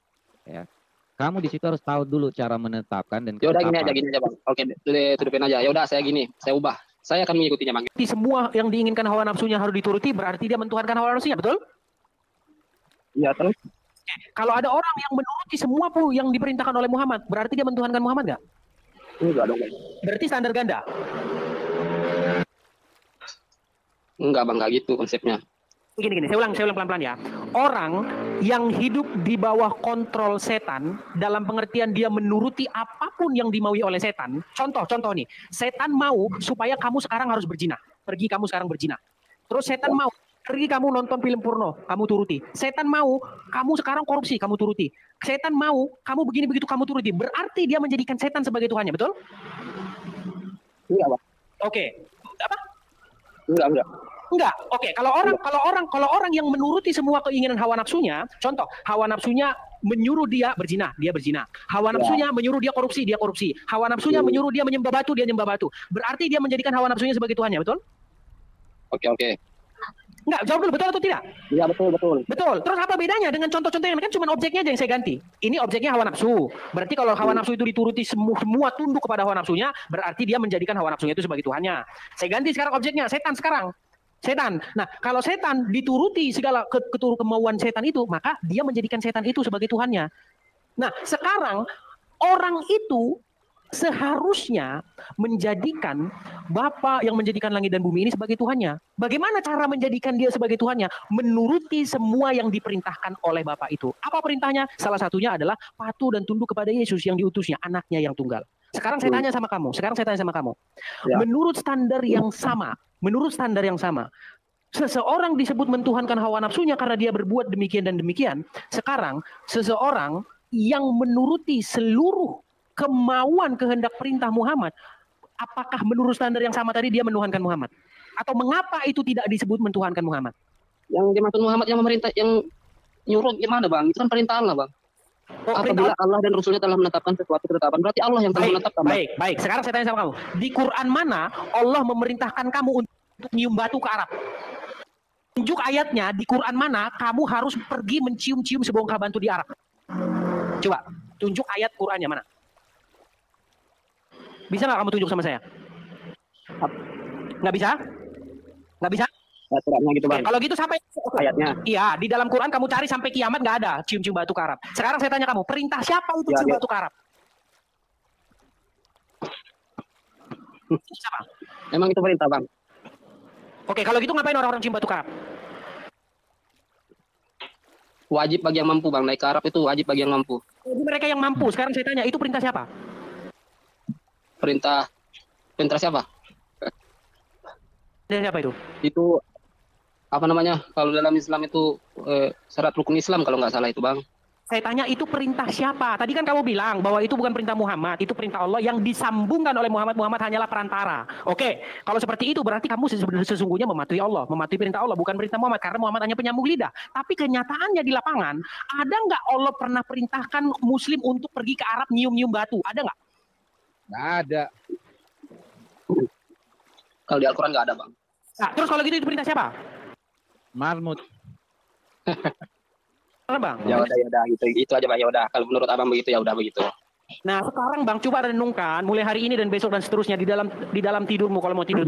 Ya. Kamu di situ harus tahu dulu cara menetapkan dan. Ya udah gini aja bang. Oke, tutupin aja. Ya udah saya gini, saya ubah. Saya akan mengikutinya bang. Semua yang diinginkan hawa nafsunya harus dituruti, berarti dia mentuhankan hawa nafsunya, betul? Iya, terus. Kalau ada orang yang menuruti semua yang diperintahkan oleh Muhammad, berarti dia mentuhankan Muhammad nggak? Enggak dong. Berarti standar ganda? Enggak bang, nggak gitu konsepnya. Gini, saya ulang pelan-pelan ya. Orang yang hidup di bawah kontrol setan, dalam pengertian dia menuruti apapun yang dimaui oleh setan. Contoh nih, setan mau supaya kamu sekarang harus berzina. Pergi kamu sekarang berzina. Terus setan mau, pergi kamu nonton film porno, kamu turuti. Setan mau, kamu sekarang korupsi, kamu turuti. Setan mau, kamu begini begitu, kamu turuti. Berarti dia menjadikan setan sebagai Tuhannya, betul? Iya, Pak. Oke. Apa? Enggak. Oke, kalau orang yang menuruti semua keinginan hawa nafsunya, contoh, hawa nafsunya menyuruh dia berzina, dia berzina. Hawa nafsunya menyuruh dia korupsi, dia korupsi. Hawa nafsunya menyuruh dia menyembah batu, dia menyembah batu. Berarti dia menjadikan hawa nafsunya sebagai Tuhannya, betul? Oke. Enggak, jawab dulu, betul atau tidak? Iya, betul. Betul. Terus apa bedanya dengan contoh-contoh yang kan cuma objeknya aja yang saya ganti. Ini objeknya hawa nafsu. Berarti kalau hawa nafsu itu dituruti semua tunduk kepada hawa nafsunya, berarti dia menjadikan hawa nafsunya itu sebagai Tuhannya. Saya ganti sekarang objeknya, setan sekarang. Setan. Nah, kalau setan dituruti segala kemauan setan itu, maka dia menjadikan setan itu sebagai Tuhannya. Nah, sekarang orang itu seharusnya menjadikan Bapa yang menjadikan langit dan bumi ini sebagai Tuhannya. Bagaimana cara menjadikan dia sebagai Tuhannya? Menuruti semua yang diperintahkan oleh Bapa itu. Apa perintahnya? Salah satunya adalah patuh dan tunduk kepada Yesus yang diutusnya, anaknya yang tunggal. Sekarang saya tanya sama kamu. Ya. Menurut standar yang sama, seseorang disebut mentuhankan hawa nafsunya karena dia berbuat demikian dan demikian. Sekarang, seseorang yang menuruti seluruh kemauan kehendak perintah Muhammad, apakah menurut standar yang sama tadi dia menuhankan Muhammad? Atau mengapa itu tidak disebut mentuhankan Muhammad? Yang dimaksud Muhammad yang memerintah, yang nyuruh gimana bang? Itu kan perintah Allah bang. Apabila Allah dan Rasulnya telah menetapkan sesuatu ketetapan, berarti Allah yang telah menetapkan. Baik. Sekarang saya tanya sama kamu. Di Quran mana Allah memerintahkan kamu untuk nyium batu ke Arab? Tunjuk ayatnya di Quran mana kamu harus pergi mencium-cium sebongkah batu di Arab. Coba, tunjuk ayat Qurannya mana? Bisa nggak kamu tunjuk sama saya? Nggak bisa? Aturannya gitu bang. Kalau gitu sampai ayatnya. Iya, di dalam Quran kamu cari sampai kiamat nggak ada cium-cium batu ke Arab. Sekarang saya tanya kamu, perintah siapa untuk cium batu ke Arab? Siapa? Emang itu perintah bang. Oke, kalau gitu ngapain orang-orang cium batu ke Arab? Wajib bagi yang mampu bang, naik ke Arab itu wajib bagi yang mampu. Jadi mereka yang mampu. Sekarang saya tanya, itu perintah siapa? Perintah siapa? Dari siapa itu? Itu apa namanya? Kalau dalam Islam itu syarat rukun Islam kalau nggak salah itu bang. Saya tanya itu perintah siapa? Tadi kan kamu bilang bahwa itu bukan perintah Muhammad, itu perintah Allah yang disambungkan oleh Muhammad. Muhammad hanyalah perantara. Oke, kalau seperti itu berarti kamu sesungguhnya mematuhi Allah, mematuhi perintah Allah, bukan perintah Muhammad, karena Muhammad hanya penyambung lidah. Tapi kenyataannya di lapangan, ada nggak Allah pernah perintahkan Muslim untuk pergi ke Arab nyium-nyium batu? Ada nggak? Nggak ada. Kalau di Al-Quran nggak ada bang. Nah, terus kalau gitu itu perintah siapa? Marmut. Bang. Ya udah gitu aja bang. Ya udah kalau menurut abang begitu ya udah begitu. Nah sekarang bang coba renungkan mulai hari ini dan besok dan seterusnya di dalam tidurmu kalau mau tidur.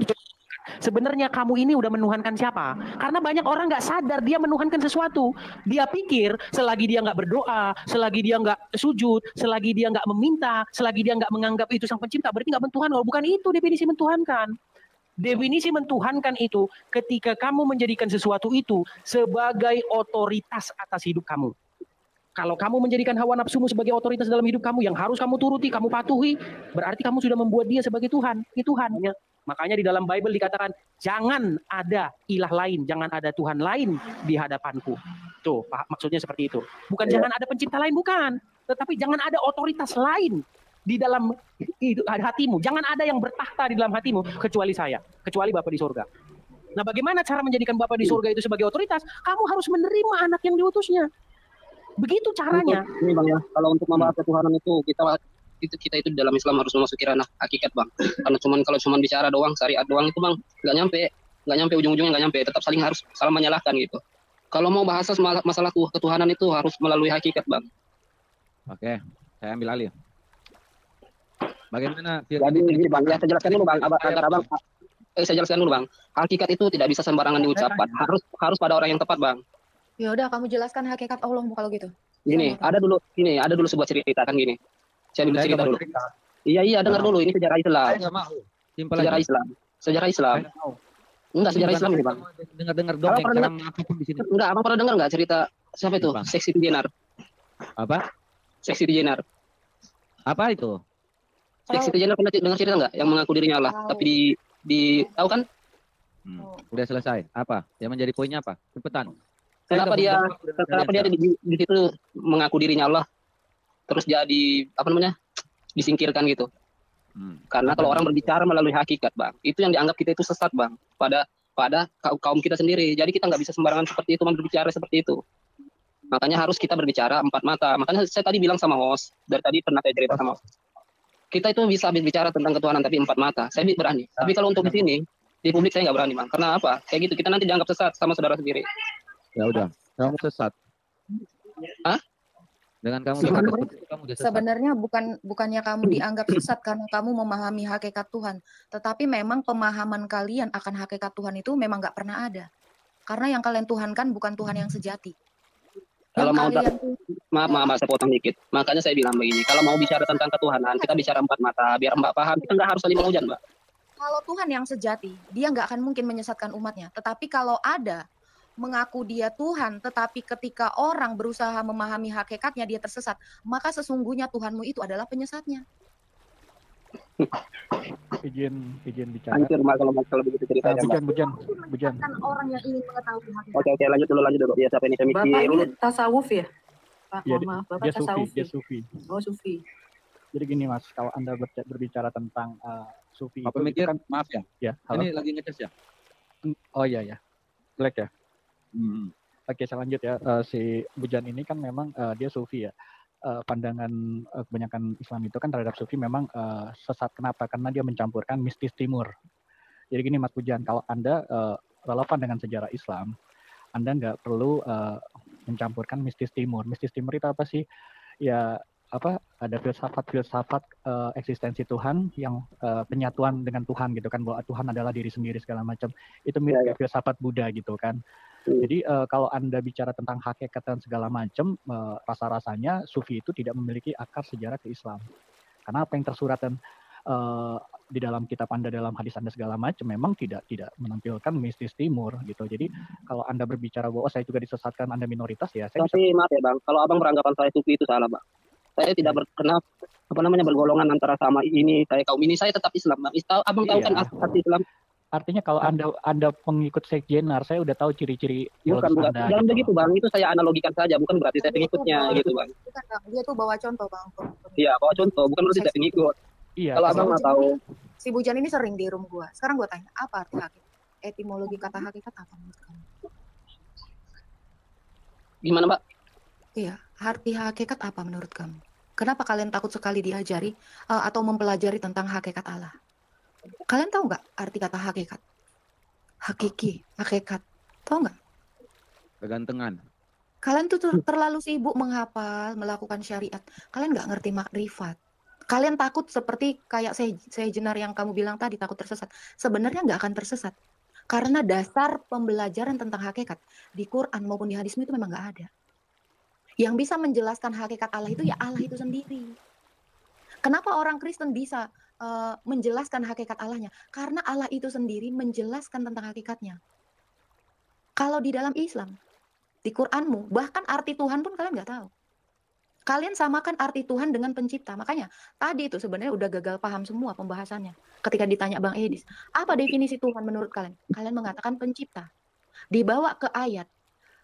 Sebenarnya kamu ini udah menuhankan siapa? Karena banyak orang nggak sadar dia menuhankan sesuatu. Dia pikir selagi dia nggak berdoa, selagi dia nggak sujud, selagi dia nggak meminta, selagi dia nggak menganggap itu sang pencipta, berarti nggak mentuhankan. Bukan itu definisi mentuhankan. Definisi mentuhankan itu ketika kamu menjadikan sesuatu itu sebagai otoritas atas hidup kamu. Kalau kamu menjadikan hawa nafsumu sebagai otoritas dalam hidup kamu yang harus kamu turuti, kamu patuhi, berarti kamu sudah membuat dia sebagai Tuhan. Itu Tuhan. Makanya di dalam Bible dikatakan, jangan ada ilah lain, jangan ada Tuhan lain di hadapanku. Tuh, maksudnya seperti itu. Bukan jangan ada pencipta lain, bukan. Tetapi jangan ada otoritas lain di dalam hatimu. Jangan ada yang bertahta di dalam hatimu, kecuali saya, kecuali Bapa di surga. Nah, bagaimana cara menjadikan Bapa di surga itu sebagai otoritas? Kamu harus menerima anak yang diutusnya. Begitu caranya. Ini Bang ya, kalau untuk membahas ketuhanan itu kita itu dalam Islam harus memasuki ranah hakikat Bang. Karena kalau cuman bicara doang, syariat doang itu Bang nggak nyampe ujung-ujungnya nggak nyampe. Tetap harus saling menyalahkan gitu. Kalau mau bahas masalah ketuhanan itu harus melalui hakikat Bang. Oke, saya ambil alih. Bagaimana? Jadi ini Bang, ya saya jelaskan dulu Bang, agar Abang saya jelaskan dulu Bang. Hakikat itu tidak bisa sembarangan diucapkan. Harus pada orang yang tepat Bang. Ya udah, kamu jelaskan hakikat Allah kalau gitu. Gini, ada dulu sebuah cerita kan gini. Saya ambil cerita dulu. Iya, dengar dulu, ini sejarah Islam. Saya nggak mau. Sejarah Islam. Enggak, sejarah Islam ini Bang. Dengar dongeng apapun di sini. Enggak, Abang pernah dengar enggak cerita siapa itu? Seksi Jenar. Apa? Seksi Jenar. Apa itu? Seksi Jenar pernah dengar cerita enggak yang mengaku dirinya Allah, tapi di tahu kan? Udah selesai. Apa? Yang menjadi poinnya apa? Cepetan. Kenapa dia di situ mengaku dirinya Allah, terus dia disingkirkan gitu? Karena kalau orang berbicara melalui hakikat Bang, itu yang dianggap kita itu sesat Bang, pada kaum kita sendiri. Jadi kita nggak bisa sembarangan seperti itu berbicara seperti itu. Makanya harus kita berbicara empat mata. Makanya saya tadi bilang sama host, dari tadi pernah saya cerita sama host, kita itu bisa berbicara tentang ketuhanan tapi empat mata. Saya berani. Tapi kalau untuk di sini, di publik saya nggak berani Bang. Karena apa? Kayak gitu, kita nanti dianggap sesat sama saudara sendiri. Ya udah, kamu sesat. Hah? Dengan kamu kamu udah sesat. Sebenarnya bukannya kamu dianggap sesat karena kamu memahami hakikat Tuhan, tetapi memang pemahaman kalian akan hakikat Tuhan itu memang nggak pernah ada. Karena yang kalian tuhankan bukan Tuhan yang sejati. Kalau mau maaf saya potong dikit. Makanya saya bilang begini, kalau mau bicara tentang ketuhanan, kita bicara empat mata, biar Mbak paham. Kita nggak harus saling menghujat, Mbak. Kalau Tuhan yang sejati, dia nggak akan mungkin menyesatkan umatnya. Tetapi kalau ada mengaku dia Tuhan, tetapi ketika orang berusaha memahami hakikatnya dia tersesat, maka sesungguhnya Tuhanmu itu adalah penyesatnya. Izin bicara. Hancur kalau begitu ceritanya. Bujan. Orang yang ingin mengetahui hakikat. Oke, lanjut dulu. Ya, siapa ini saya mikir. Bapak ini tasawuf ya? Pak, Ya, maaf, Bapak tasawuf. dia sufi. Oh, sufi. Jadi gini Mas, kalau Anda berbicara tentang sufi Apa itu mikir? kan, Maaf ya. ya, halo. Ini lagi ngetes ya? Oh iya ya. Jelek ya. Oke, saya lanjut ya. Si Bujan ini kan memang dia sufi ya. Pandangan kebanyakan Islam itu kan terhadap sufi memang sesat. Kenapa? Karena dia mencampurkan mistis timur. Jadi gini Mas Bujan, kalau Anda relevan dengan sejarah Islam, Anda nggak perlu mencampurkan mistis timur. Mistis timur itu apa sih? Ya ada filsafat eksistensi Tuhan yang penyatuan dengan Tuhan gitu kan, bahwa Tuhan adalah diri sendiri segala macam. Itu mirip filsafat Buddha gitu kan. Jadi kalau Anda bicara tentang hakikat dan segala macam, rasa-rasanya sufi itu tidak memiliki akar sejarah ke Islam. Karena apa yang tersurat dan di dalam kitab Anda, dalam hadis Anda segala macam, memang tidak menampilkan mistis timur gitu. Jadi kalau Anda berbicara bahwa saya juga disesatkan, Anda minoritas, ya saya Tapi maaf ya Bang, kalau Abang beranggapan saya sufi itu salah Bang. Saya tidak berkenal bergolongan antara sama ini, saya kaum ini, saya tetap Islam Bang. Abang tahu kan arti Islam? Artinya kalau Anda pengikut Sheikh Jenar, saya udah tahu ciri-ciri bukan Anda. Jangan begitu Bang, itu saya analogikan saja, bukan berarti saya pengikutnya gitu Bang. Dia tuh bawa contoh Bang. Iya, bawa contoh, bukan berarti saya pengikut. Iya. Kalau Abang nggak tahu. Si Bujan ini sering di room gua. Sekarang gua tanya, apa arti hakikat? Etimologi kata hakikat apa menurut kamu? Gimana Mbak? Iya, arti hakikat apa menurut kamu? Kenapa kalian takut sekali diajari atau mempelajari tentang hakikat Allah? Kalian tahu nggak arti kata hakikat? Hakiki, hakikat. Tahu nggak? Kegantengan. Kalian tuh terlalu sibuk menghafal, melakukan syariat. Kalian nggak ngerti makrifat. Kalian takut seperti kayak saya Jenar yang kamu bilang tadi, takut tersesat. Sebenarnya nggak akan tersesat. Karena dasar pembelajaran tentang hakikat di Quran maupun di hadismu itu memang nggak ada. Yang bisa menjelaskan hakikat Allah itu ya Allah itu sendiri. Kenapa orang Kristen bisa menjelaskan hakikat Allahnya? Karena Allah itu sendiri menjelaskan tentang hakikatnya. Kalau di dalam Islam, di Quranmu, bahkan arti Tuhan pun kalian nggak tahu. Kalian samakan arti Tuhan dengan pencipta. Makanya tadi itu sebenarnya udah gagal paham semua pembahasannya. Ketika ditanya Bang Edis, apa definisi Tuhan menurut kalian? Kalian mengatakan pencipta. Dibawa ke ayat.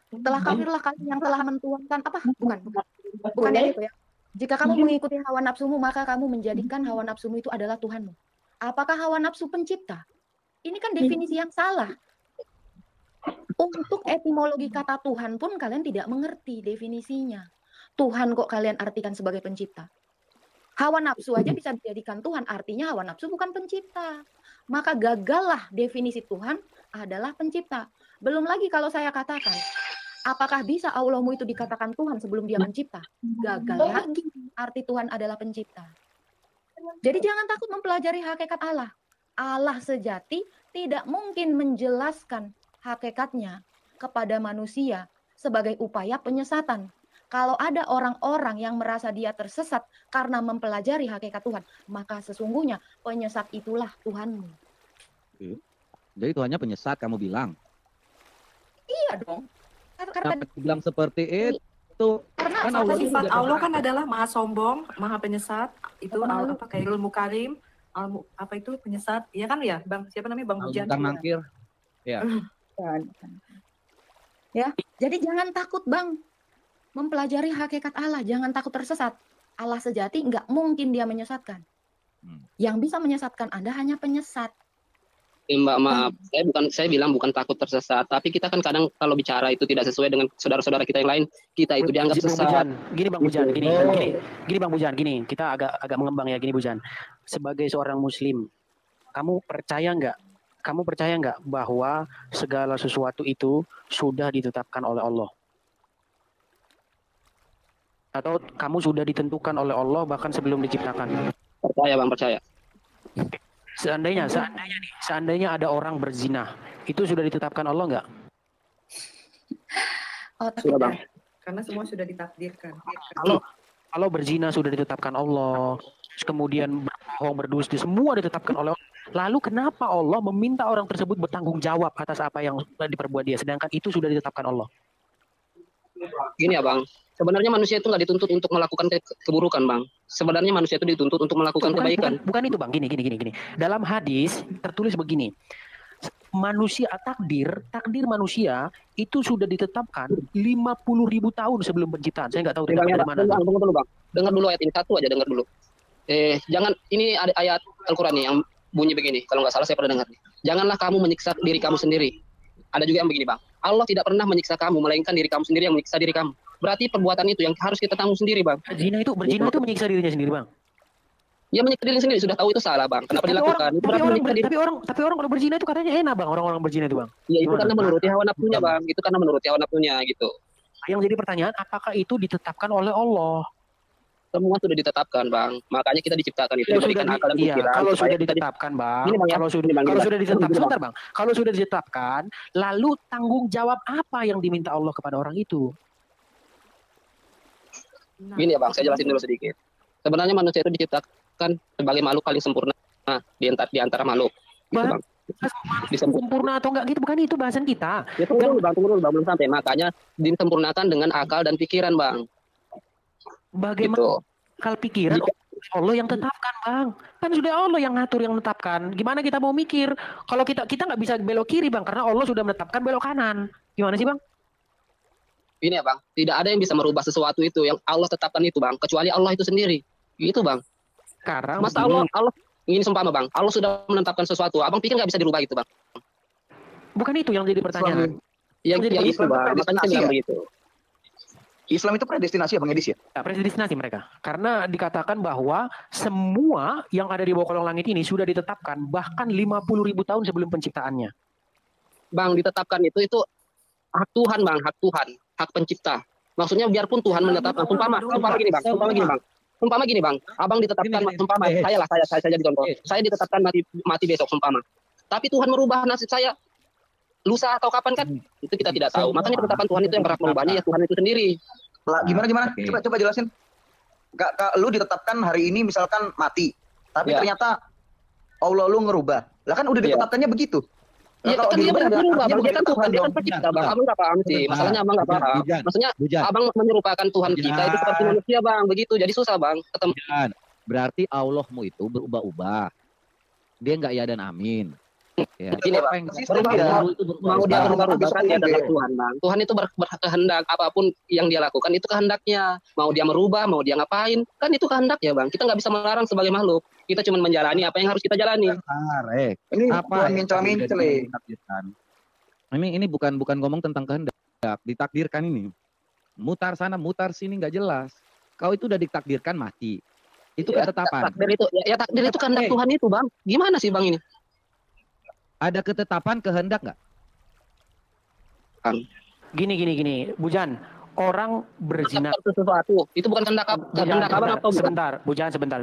Telah kafirlah kalian yang telah mentuhankan apa? Bukan itu ya. Jika kamu mengikuti hawa nafsumu, maka kamu menjadikan hawa nafsumu itu adalah Tuhanmu. Apakah hawa nafsu pencipta? Ini kan definisi yang salah. Untuk etimologi kata Tuhan pun kalian tidak mengerti definisinya. Tuhan kok kalian artikan sebagai pencipta. Hawa nafsu aja bisa dijadikan Tuhan, artinya hawa nafsu bukan pencipta. Maka gagallah definisi Tuhan adalah pencipta. Belum lagi kalau saya katakan, apakah bisa Allahmu itu dikatakan Tuhan sebelum dia mencipta? Gagal lagi arti Tuhan adalah pencipta. Jadi jangan takut mempelajari hakikat Allah. Allah sejati tidak mungkin menjelaskan hakikatnya kepada manusia sebagai upaya penyesatan. Kalau ada orang-orang yang merasa dia tersesat karena mempelajari hakikat Tuhan, maka sesungguhnya penyesat itulah Tuhanmu. Jadi Tuhannya penyesat, kamu bilang? Iya dong. Karena bilang seperti itu. Karena kan Allah Sifat juga Allah kan adalah maha sombong, maha penyesat. Itu apa kayak ilmu karim, apa itu penyesat? Iya kan ya, Bang? Siapa namanya Bang Bujan? Bang Mangkir. Ya. Ya, jadi jangan takut Bang mempelajari hakikat Allah, jangan takut tersesat. Allah sejati nggak mungkin dia menyesatkan. Yang bisa menyesatkan Anda hanya penyesat. Mbak, maaf, saya bilang bukan takut tersesat, tapi kita kan kadang kalau bicara itu tidak sesuai dengan saudara-saudara kita yang lain, kita itu dianggap sesat. Gini Bang Bujan, gini Bang Bujan, gini kita agak mengembang ya, gini Bujan. Sebagai seorang Muslim, kamu percaya nggak bahwa segala sesuatu itu sudah ditetapkan oleh Allah? Atau kamu sudah ditentukan oleh Allah bahkan sebelum diciptakan? Percaya Bang, percaya. Seandainya ada orang berzina, itu sudah ditetapkan Allah nggak? Sudah Bang. Karena semua sudah ditakdirkan. Kalau berzina sudah ditetapkan Allah, kemudian berbohong, berdusta, semua ditetapkan oleh Allah. Lalu kenapa Allah meminta orang tersebut bertanggung jawab atas apa yang diperbuat dia, sedangkan itu sudah ditetapkan Allah? Gini ya Bang, sebenarnya manusia itu nggak dituntut untuk melakukan keburukan Bang. Sebenarnya manusia itu dituntut untuk melakukan kebaikan. Bukan itu Bang, gini. Dalam hadis tertulis begini, manusia takdir manusia itu sudah ditetapkan 50.000 tahun sebelum penciptaan. Saya nggak tahu dari mana. Tunggu dulu Bang, dengar dulu ayat ini satu aja, dengar dulu. Jangan, ini ada ayat Al-Quran nih yang bunyi begini, kalau nggak salah saya pernah dengar nih. Janganlah kamu menyiksa diri kamu sendiri. Ada juga yang begini Bang, Allah tidak pernah menyiksa kamu, melainkan diri kamu sendiri yang menyiksa diri kamu. Berarti perbuatan itu yang harus kita tanggung sendiri Bang. Berzina itu menyiksa dirinya sendiri Bang. Ya menyiksa diri sendiri, sudah tahu itu salah Bang. Kenapa dilakukan? Tapi orang kalau berzina itu katanya enak Bang, orang-orang berzina itu Bang. Ya itu karena menuruti hawa nafsunya Bang, itu karena menuruti hawa nafsunya gitu. Yang jadi pertanyaan, apakah itu ditetapkan oleh Allah? Semua sudah ditetapkan Bang, makanya kita diciptakan itu diberikan akal dan pikiran. Kalau sudah ditetapkan Bang, kalau sudah ditetapkan, sebentar Bang, kalau sudah ditetapkan, lalu tanggung jawab apa yang diminta Allah kepada orang itu? Gini ya Bang, saya jelasin dulu sedikit. Sebenarnya manusia itu diciptakan sebagai makhluk paling sempurna di antara makhluk. Gitu, Bang. Sempurna atau enggak gitu, bukan itu bahasan kita. Ya tunggu dulu Bang, belum sampai. Makanya disempurnakan dengan akal dan pikiran Bang. Bagaimana gitu. Akal pikiran Allah yang tetapkan Bang, kan sudah Allah yang ngatur, yang menetapkan. Gimana kita mau mikir kalau kita nggak bisa belok kiri Bang, karena Allah sudah menetapkan belok kanan. Gimana sih Bang? Ini ya Bang, tidak ada yang bisa merubah sesuatu itu yang Allah tetapkan itu Bang, kecuali Allah itu sendiri. Gitu Bang. Sekarang Masa Allah ingin seumpama Bang, Allah sudah menetapkan sesuatu, Abang pikir nggak bisa dirubah gitu Bang? Bukan itu yang jadi pertanyaan. Yang itu Bang, makanya saya bilang begitu. Islam itu predestinasi ya Bang Edis ya? Ya, predestinasi mereka. Karena dikatakan bahwa semua yang ada di bawah kolong langit ini sudah ditetapkan bahkan 50.000 tahun sebelum penciptaannya. Bang, ditetapkan itu hak Tuhan Bang, hak Tuhan, hak pencipta. Maksudnya biarpun Tuhan menetapkan, umpama gini Bang, Abang ditetapkan saya jadi contoh. Saya ditetapkan mati besok umpama. Tapi Tuhan merubah nasib saya lusa atau kapan kan? Itu kita tidak tahu. Makanya ketetapan Tuhan itu yang berhak merubahnya ya Tuhan itu sendiri. Gimana? Coba jelasin. Lu ditetapkan hari ini misalkan mati. Tapi Ya. ternyata Allah lu ngerubah. Lah kan udah Iya. ditetapkannya begitu. Lah Iya kalau kan dia dirubah berubah, artinya Bang. Dia kan Tuhan, dia kan dong. pencipta, Bang. Abang nggak paham sih. Masalahnya abang nggak paham. Maksudnya abang menyerupakan Tuhan kita itu seperti manusia, Bang. Begitu. Jadi susah, Bang. Ketemu. Berarti Allahmu itu berubah-ubah. Dia nggak ya dan amin. Ya. Gini, Bang. Mau dia berubah-ubah kan dia adalah Tuhan, Bang. Tuhan itu berkehendak apapun yang dia lakukan itu kehendaknya. Mau dia merubah, mau dia ngapain, kan itu kehendaknya, Bang. Kita nggak bisa melarang sebagai makhluk. Kita cuma menjalani apa yang harus kita jalani. Ini Apa Tuhan mincel-mincel. Ini bukan ngomong tentang kehendak, ditakdirkan ini. Mutar sana, mutar sini nggak jelas. Kau itu udah ditakdirkan mati. Itu ketetapan. Takdir itu kehendak Tuhan itu, Bang. Gimana sih, Bang ini? Ada ketetapan kehendak nggak? Gini, Bujan. Orang berzina. Sesuatu itu bukan kehendak abang atau bukan? Sebentar, Bujan, sebentar.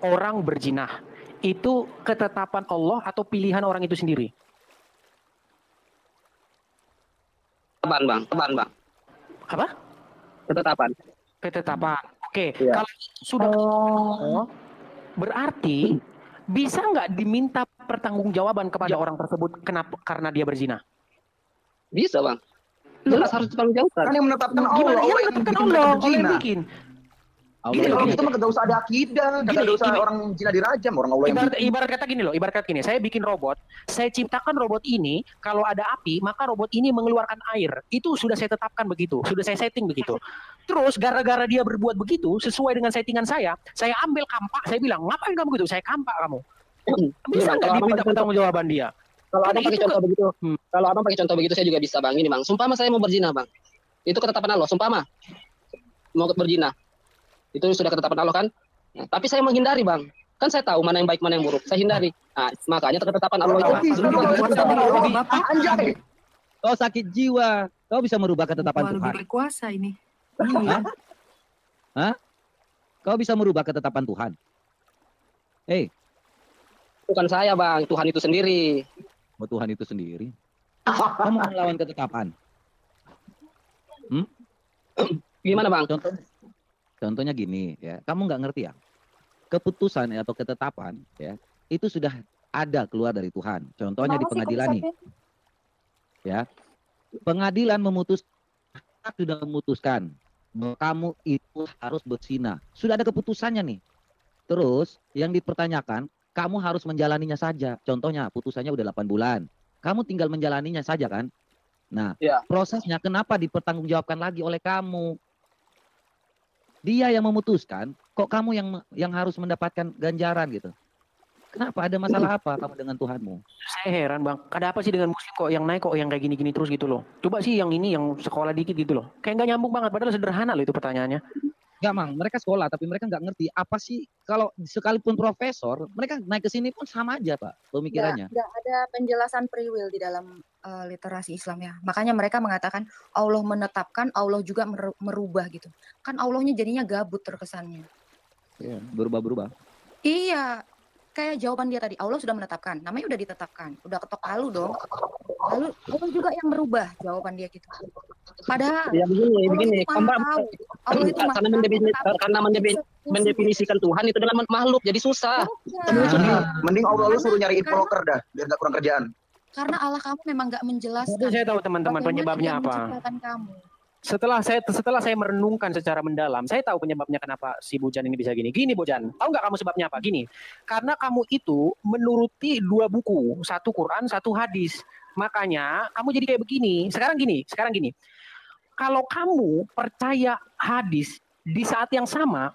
Orang berzina itu ketetapan Allah atau pilihan orang itu sendiri? Bang. Apa? Ketetapan. Oke. Iya. Kalau sudah berarti bisa nggak diminta pertanggungjawaban kepada orang tersebut karena dia berzina? Bisa, Bang. Jelas harus dipertanggungjawabkan. Kan yang menetapkan Gimana? Allah, Yang menetapkan Allah yang bikin. Gini loh, itu mah kagak usah ada akidah, kagak usah orang zina dirajam, orang Allah yang bikin. Ibarat kata gini, saya bikin robot, saya ciptakan robot ini, kalau ada api, maka robot ini mengeluarkan air. Itu sudah saya tetapkan begitu, sudah saya setting begitu. Terus gara-gara dia berbuat begitu, sesuai dengan settingan saya ambil kampak, saya bilang, ngapain kamu gitu? Saya kampak kamu. Bisa nggak diminta pertanggungjawaban dia? Kalau abang pakai contoh begitu, kalau abang pakai contoh begitu saya juga bisa, Bang. Ini, Bang. Sumpama saya mau berzina, Bang. Itu ketetapan Allah. Sumpama mau berzina. Itu sudah ketetapan Allah kan? Nah, tapi saya menghindari, Bang. Kan saya tahu mana yang baik, mana yang buruk. Saya hindari. Nah, makanya ketetapan Allah itu. Kau sakit jiwa. Kau bisa merubah ketetapan Tuhan. Lebih berkuasa ini. Hah? Kau bisa merubah ketetapan Tuhan? Bukan saya, Bang. Tuhan itu sendiri. Oh, Tuhan itu sendiri. Kamu melawan ketetapan. Gimana, Bang? Contohnya gini ya, kamu nggak ngerti ya, keputusan atau ketetapan ya itu sudah ada keluar dari Tuhan. Contohnya di pengadilan nih, ya pengadilan sudah memutuskan bahwa kamu itu harus berzina, sudah ada keputusannya nih. Terus yang dipertanyakan, kamu harus menjalaninya saja. Contohnya putusannya udah 8 bulan, kamu tinggal menjalaninya saja kan. Nah, prosesnya kenapa dipertanggungjawabkan lagi oleh kamu? Dia yang memutuskan, kok kamu yang harus mendapatkan ganjaran gitu. Kenapa? Ada masalah apa kamu dengan Tuhanmu? Saya heran, Bang. Ada apa sih dengan muslim kok yang naik kok yang kayak gini-gini terus gitu loh. Coba sih yang ini yang sekolah dikit gitu loh. Kayak nggak nyambung banget, padahal sederhana loh itu pertanyaannya. Enggak, Mang. Mereka sekolah tapi mereka nggak ngerti apa sih, kalau sekalipun profesor, mereka naik ke sini pun sama aja, Pak, pemikirannya. Nggak ada penjelasan free will di dalam literasi Islam ya. Makanya mereka mengatakan Allah menetapkan, Allah juga merubah gitu. Kan Allahnya jadinya gabut terkesannya. Iya, berubah-berubah. Iya, kayak jawaban dia tadi, Allah sudah menetapkan, namanya udah ditetapkan, udah ketok palu dong. Lalu Allah juga yang merubah jawaban dia gitu. Padahal ya begini. Karena mendefinisikan Tuhan itu dengan makhluk, jadi susah. Mending Allah lu suruh nyari infoker dah, biar nggak kurang kerjaan. Karena Allah kamu memang nggak menjelaskan. Saya tahu teman-teman penyebabnya apa. Kamu. Setelah saya merenungkan secara mendalam, saya tahu penyebabnya kenapa si Bujan ini bisa gini. Gini Bujan, tahu nggak kamu sebabnya apa? Gini, karena kamu itu menuruti 2 buku, 1 Quran, 1 hadis. Makanya kamu jadi kayak begini. Sekarang gini. Kalau kamu percaya hadis di saat yang sama,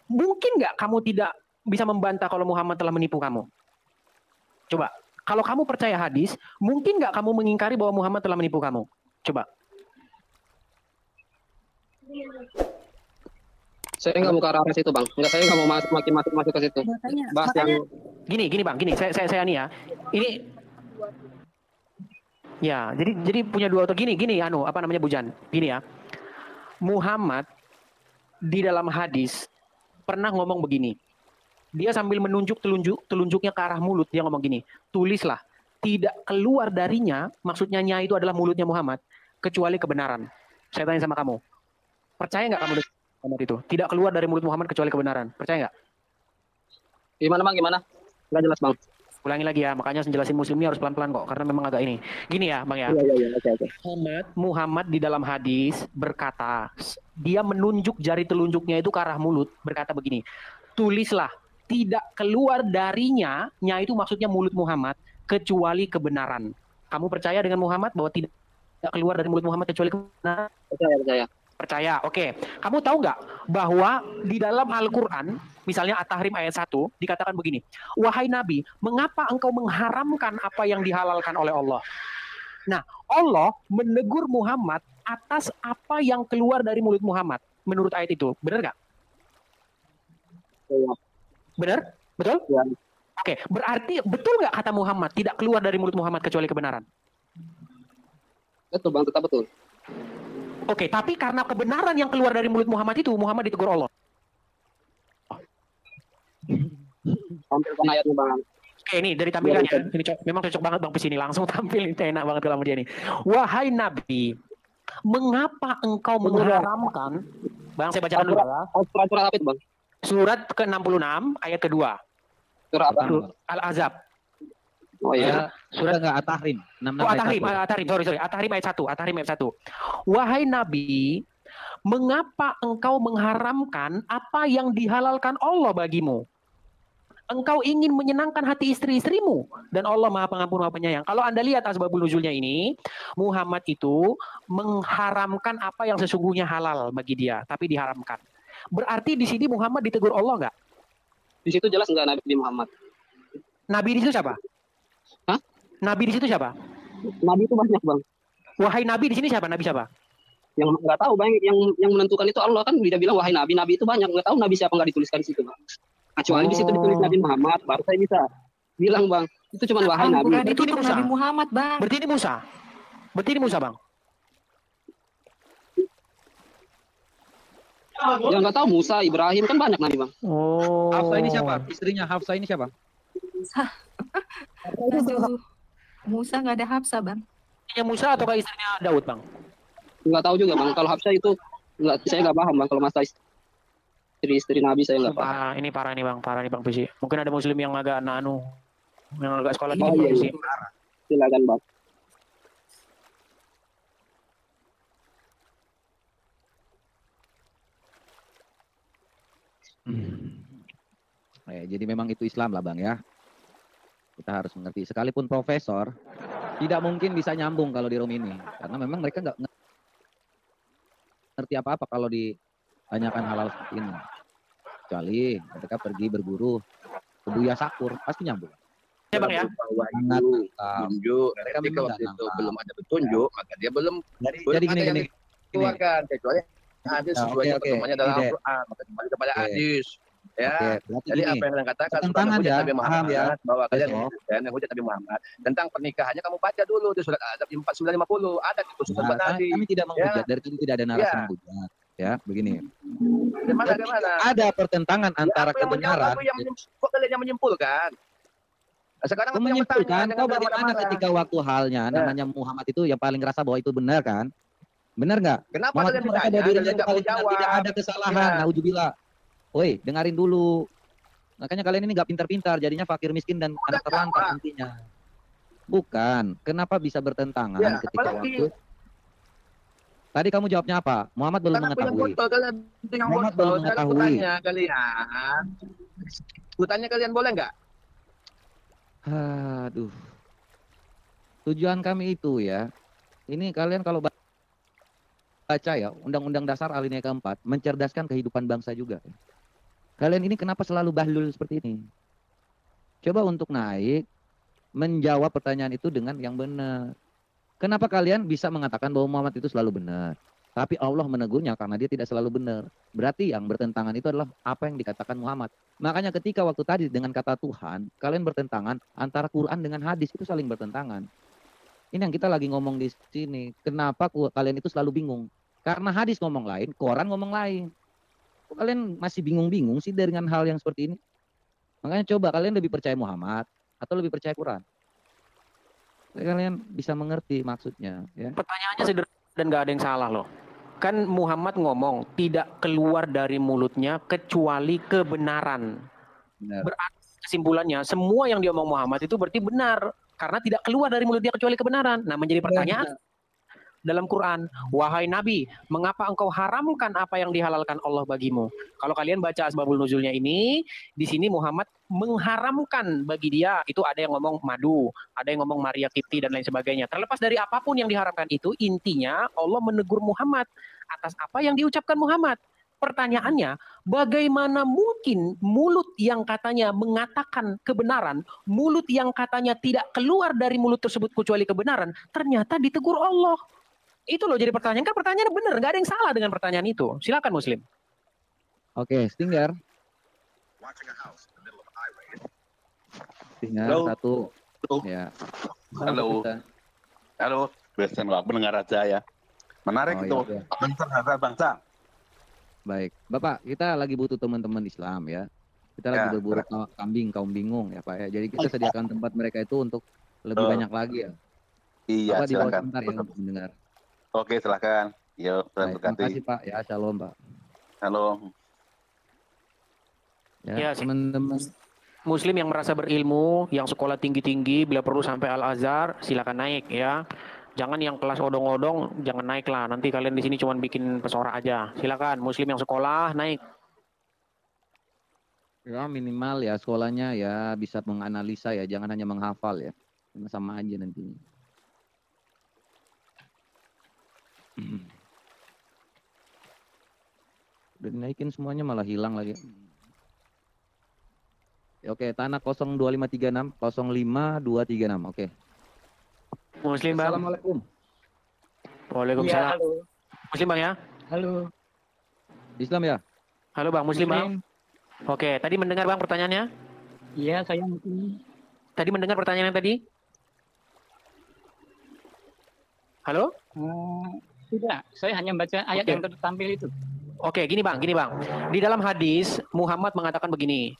mungkin nggak kamu tidak bisa membantah kalau Muhammad telah menipu kamu? Coba, kalau kamu percaya hadis, mungkin nggak kamu mengingkari bahwa Muhammad telah menipu kamu? Coba. Saya nggak mau ke arah situ, Bang. Enggak, saya nggak mau makin masuk ke situ. Bahas yang gini Bang, saya nih ya. Ini ya, jadi punya 2 atau gini Bujan. Gini ya. Muhammad di dalam hadis pernah ngomong begini. Dia sambil menunjuk telunjuknya ke arah mulut, dia ngomong gini, "Tulislah, tidak keluar darinya," maksudnya nya itu adalah mulutnya Muhammad, "kecuali kebenaran." Saya tanya sama kamu. Percaya nggak kamu itu? Tidak keluar dari mulut Muhammad kecuali kebenaran. Percaya nggak? Gimana Bang, gimana? Nggak jelas Bang. Ulangi lagi ya, makanya jelasin Muslim ini harus pelan-pelan kok, karena memang agak ini. Gini ya, Bang ya. Iya, oke. Muhammad di dalam hadis berkata, dia menunjuk jari telunjuknya itu ke arah mulut, berkata begini, tulislah, tidak keluar darinya, itu maksudnya mulut Muhammad, kecuali kebenaran. Kamu percaya dengan Muhammad bahwa tidak keluar dari mulut Muhammad kecuali kebenaran? Percaya, oke. Kamu tahu nggak bahwa di dalam Al-Quran, misalnya At-Tahrim ayat 1, dikatakan begini, wahai Nabi, mengapa engkau mengharamkan apa yang dihalalkan oleh Allah? Nah, Allah menegur Muhammad atas apa yang keluar dari mulut Muhammad, menurut ayat itu. Benar nggak? Benar? Betul? Ya. Oke, berarti betul nggak kata Muhammad, tidak keluar dari mulut Muhammad kecuali kebenaran? Betul Bang, tetap betul. Oke, tapi karena kebenaran yang keluar dari mulut Muhammad itu, Muhammad ditegur Allah. Tampilkan ayatnya Bang. Oke, ini dari tampilannya. Ini memang cocok banget Bang Pis ini. Langsung tampil, ini enak banget kalau dia nih. Wahai Nabi, mengapa engkau mengharamkan? Bang, saya bacakan dulu ya. Surat apa itu Bang? Surat ke-66 ayat kedua. Surat apa? Al-Azab. Oh iya. Surat enggak At-Tahrim. At-Tahrim, sorry. At-Tahrim ayat 1. Wahai Nabi, mengapa engkau mengharamkan apa yang dihalalkan Allah bagimu? Engkau ingin menyenangkan hati istri-istrimu, dan Allah Maha Pengampun Maha Penyayang. Kalau Anda lihat asbabul nuzulnya ini, Muhammad itu mengharamkan apa yang sesungguhnya halal bagi dia, tapi diharamkan. Berarti di sini Muhammad ditegur Allah nggak? Di situ jelas nggak Nabi Muhammad? Nabi di situ siapa? Hah? Nabi di situ siapa? Nabi itu banyak Bang. Wahai Nabi di sini siapa? Nabi siapa? Yang nggak tahu Bang, yang menentukan itu Allah kan, dia bilang wahai Nabi. Nabi itu banyak, nggak tahu Nabi siapa, nggak dituliskan di situ Bang. Kecuali di situ ditulis Nabi Muhammad, baru saya bisa bilang Bang, itu cuma wahai Nabi. Itu Nabi Muhammad Bang. Berarti ini Musa Bang. Yang nggak tahu Musa, Ibrahim kan banyak Nabi Bang. Oh. Hafsah ini siapa? Istrinya Hafsah ini siapa? Aduh. Musa nggak ada Hafsah Bang. Istrinya Musa atau istrinya Daud Bang? Nggak tahu juga Bang. Kalau Hafsah itu saya nggak paham Bang. Kalau masalah istri Nabi saya nggak paham. Ini parah nih Bang Pisi. Mungkin ada Muslim yang agak yang agak sekolah oh, iya. Silakan Bang. Jadi memang itu Islam lah Bang ya. Kita harus mengerti. Sekalipun profesor, tidak mungkin bisa nyambung kalau di room ini. Karena memang mereka nggak ngerti apa-apa kalau ditanyakan halal seperti ini. Kecuali mereka pergi berburu ke Buya Sakur, pasti nyambung. Ya Bang ya. Tunjuk. Ketika waktu itu belum ada petunjuk, maka dia belum jadi gini. Keluarkan kecuali hadis sesuai pertemuannya dalam Al-Quran, maka kembali kepada hadis. Ya, jadi apa yang kalian katakan tentang Nabi Muhammad, bahwa kalian yang hujat Nabi Muhammad tentang pernikahannya, kamu baca dulu di surat Al-Azab 4950, ada di khusus buat Nabi. Kami tidak menghujat, dari tadi tidak ada narasi menghujat. Ya, begini. Gimana? Ada pertentangan antara kebenaran. Kok kalian yang menyimpulkan? Sekarang kau menyimpulkan, kau bagaimana ketika waktu halnya namanya Muhammad itu yang paling ngerasa bahwa itu benar kan? Benar nggak? Kenapa Muhammad kalian merasa bahwa dirinya itu paling benar, tidak ada kesalahan. Nauzubillah. Woi, dengarin dulu. Makanya kalian ini nggak pintar-pintar, jadinya fakir miskin dan anak terlantar intinya. Bukan. Kenapa bisa bertentangan ketika waktu? Tadi kamu jawabnya apa? Muhammad belum mengetahui. Muhammad belum mengetahui. Kalian. Kutanya kalian boleh nggak? Aduh. Tujuan kami itu ya. Ini kalian kalau baca ya, Undang-Undang Dasar alinea keempat, mencerdaskan kehidupan bangsa juga. Kalian ini kenapa selalu bahlul seperti ini? Coba untuk naik, menjawab pertanyaan itu dengan yang benar. Kenapa kalian bisa mengatakan bahwa Muhammad itu selalu benar? Tapi Allah menegurnya karena dia tidak selalu benar. Berarti yang bertentangan itu adalah apa yang dikatakan Muhammad. Makanya ketika waktu tadi dengan kata Tuhan, kalian bertentangan antara Quran dengan hadis, itu saling bertentangan. Ini yang kita lagi ngomong di sini. Kenapa kalian itu selalu bingung? Karena hadis ngomong lain, Quran ngomong lain. Kok kalian masih bingung-bingung sih dengan hal yang seperti ini? Makanya coba kalian lebih percaya Muhammad atau lebih percaya Quran? Kalian bisa mengerti maksudnya. Ya. Pertanyaannya sederhana dan nggak ada yang salah loh. Kan Muhammad ngomong tidak keluar dari mulutnya kecuali kebenaran. Benar. kesimpulannya semua yang diomong Muhammad itu berarti benar karena tidak keluar dari mulut dia kecuali kebenaran. Nah, menjadi pertanyaan dalam Quran, wahai Nabi, mengapa engkau haramkan apa yang dihalalkan Allah bagimu? Kalau kalian baca asbabul nuzulnya ini, di sini Muhammad mengharamkan bagi dia, itu ada yang ngomong madu, ada yang ngomong Maria Kipti dan lain sebagainya. Terlepas dari apapun yang diharamkan itu, intinya Allah menegur Muhammad atas apa yang diucapkan Muhammad. Pertanyaannya, bagaimana mungkin mulut yang katanya mengatakan kebenaran, mulut yang katanya tidak keluar dari mulut tersebut kecuali kebenaran, ternyata ditegur Allah. Itu loh jadi pertanyaan, kan pertanyaannya benar, nggak ada yang salah dengan pertanyaan itu. Silakan Muslim. Oke, Stinger. Stinger Halo. satu. Halo. Ya. Halo. Halo, Besan Wak, pendengar aja ya. Menarik itu. Iya. Bangsa. Baik, Bapak, kita lagi butuh teman-teman Islam ya. Kita lagi Ya, berburu kambing, kaum bingung ya Pak ya. Jadi kita sediakan tempat mereka itu untuk lebih banyak lagi ya. Iya, Bapak di bawah silakan. sebentar ya untuk mendengar. Oke, silakan. Yuk, Baik, terima berkati. kasih Pak. Ya, shalom Pak. Halo. Ya, teman-teman. Muslim yang merasa berilmu, yang sekolah tinggi-tinggi, bila perlu sampai Al-Azhar, silakan naik ya. Jangan yang kelas odong-odong, jangan naik lah. Nanti kalian di sini cuma bikin pesorak aja. Silakan, Muslim yang sekolah naik. Ya, minimal ya sekolahnya ya bisa menganalisa ya, jangan hanya menghafal ya. Sama aja nantinya. Udah dinaikin semuanya malah hilang lagi. Ya, oke, tanah 02536 05236. Oke. Muslim Bang. Assalamualaikum. Waalaikumsalam. Iya, halo. Muslim Bang ya? Halo. Islam ya? Halo Bang, Muslim Bang. Oke, tadi mendengar Bang pertanyaannya? Iya, saya Muslim. Tadi mendengar pertanyaan yang tadi? Halo? Tidak, saya hanya baca ayat yang tertampil itu. Oke, gini Bang. Di dalam hadis Muhammad mengatakan begini.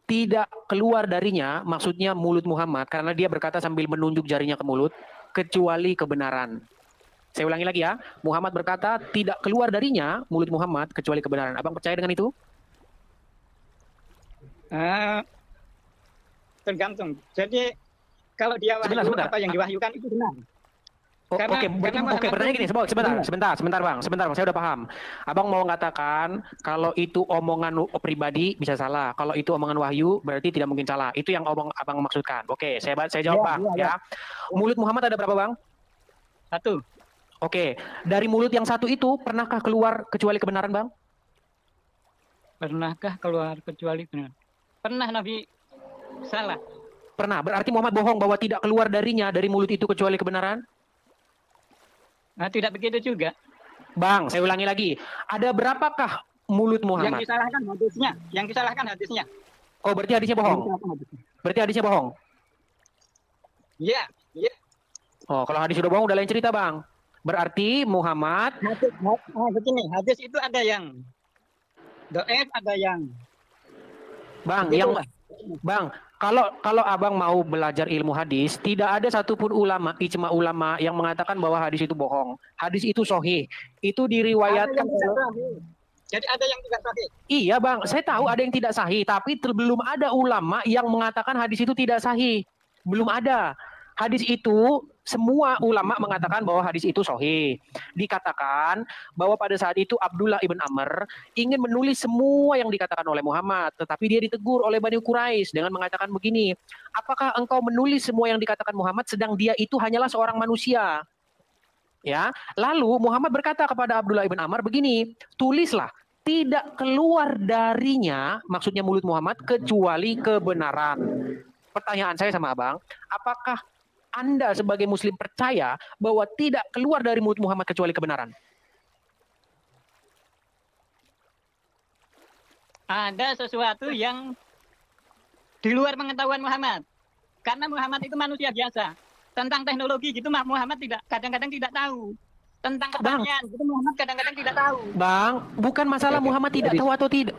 Tidak keluar darinya, maksudnya mulut Muhammad, karena dia berkata sambil menunjuk jarinya ke mulut, kecuali kebenaran. Saya ulangi lagi ya. Muhammad berkata tidak keluar darinya, mulut Muhammad, kecuali kebenaran. Abang percaya dengan itu? Tergantung. Jadi kalau dia wahyu, Sebentar. apa yang diwahyukan itu benar. Oke, pertanyaan gini, sebentar bang, saya udah paham. Abang mau mengatakan kalau itu omongan pribadi bisa salah, kalau itu omongan wahyu berarti tidak mungkin salah. Itu yang abang maksudkan. Oke, saya jawab bang ya. Mulut Muhammad ada berapa bang? Satu. Oke, dari mulut yang satu itu pernahkah keluar kecuali kebenaran bang? Pernahkah keluar kecuali benar? Pernah Nabi salah. Pernah. Berarti Muhammad bohong bahwa tidak keluar darinya dari mulut itu kecuali kebenaran? Nah, tidak begitu juga. Bang, saya ulangi lagi. Ada berapakah mulut Muhammad? Yang disalahkan hadisnya. Oh, berarti hadisnya bohong. Iya. Oh, kalau hadis sudah bohong udah lain cerita, Bang. Berarti Muhammad begini, hadis itu ada yang dhaif, ada yang Bang, kalau Abang mau belajar ilmu hadis, tidak ada satupun ijma ulama yang mengatakan bahwa hadis itu bohong. Hadis itu sahih. Itu diriwayatkan. Jadi ada yang tidak sahih. Iya, Bang. Saya tahu ada yang tidak sahih, tapi belum ada ulama yang mengatakan hadis itu tidak sahih. Belum ada. Hadis itu semua ulama mengatakan bahwa hadis itu sahih. Dikatakan bahwa pada saat itu Abdullah ibn Amr ingin menulis semua yang dikatakan oleh Muhammad, tetapi dia ditegur oleh Bani Quraisy dengan mengatakan begini, apakah engkau menulis semua yang dikatakan Muhammad sedang dia itu hanyalah seorang manusia? Ya, lalu Muhammad berkata kepada Abdullah ibn Amr begini, tulislah, tidak keluar darinya, maksudnya mulut Muhammad, kecuali kebenaran. Pertanyaan saya sama Abang, apakah Anda sebagai Muslim percaya bahwa tidak keluar dari mulut Muhammad kecuali kebenaran? Ada sesuatu yang di luar pengetahuan Muhammad. Karena Muhammad itu manusia biasa. Tentang teknologi gitu Muhammad kadang-kadang tidak tahu. Tentang pertanian gitu Muhammad kadang-kadang tidak tahu. Bang, bukan masalah Muhammad tidak tahu atau tidak.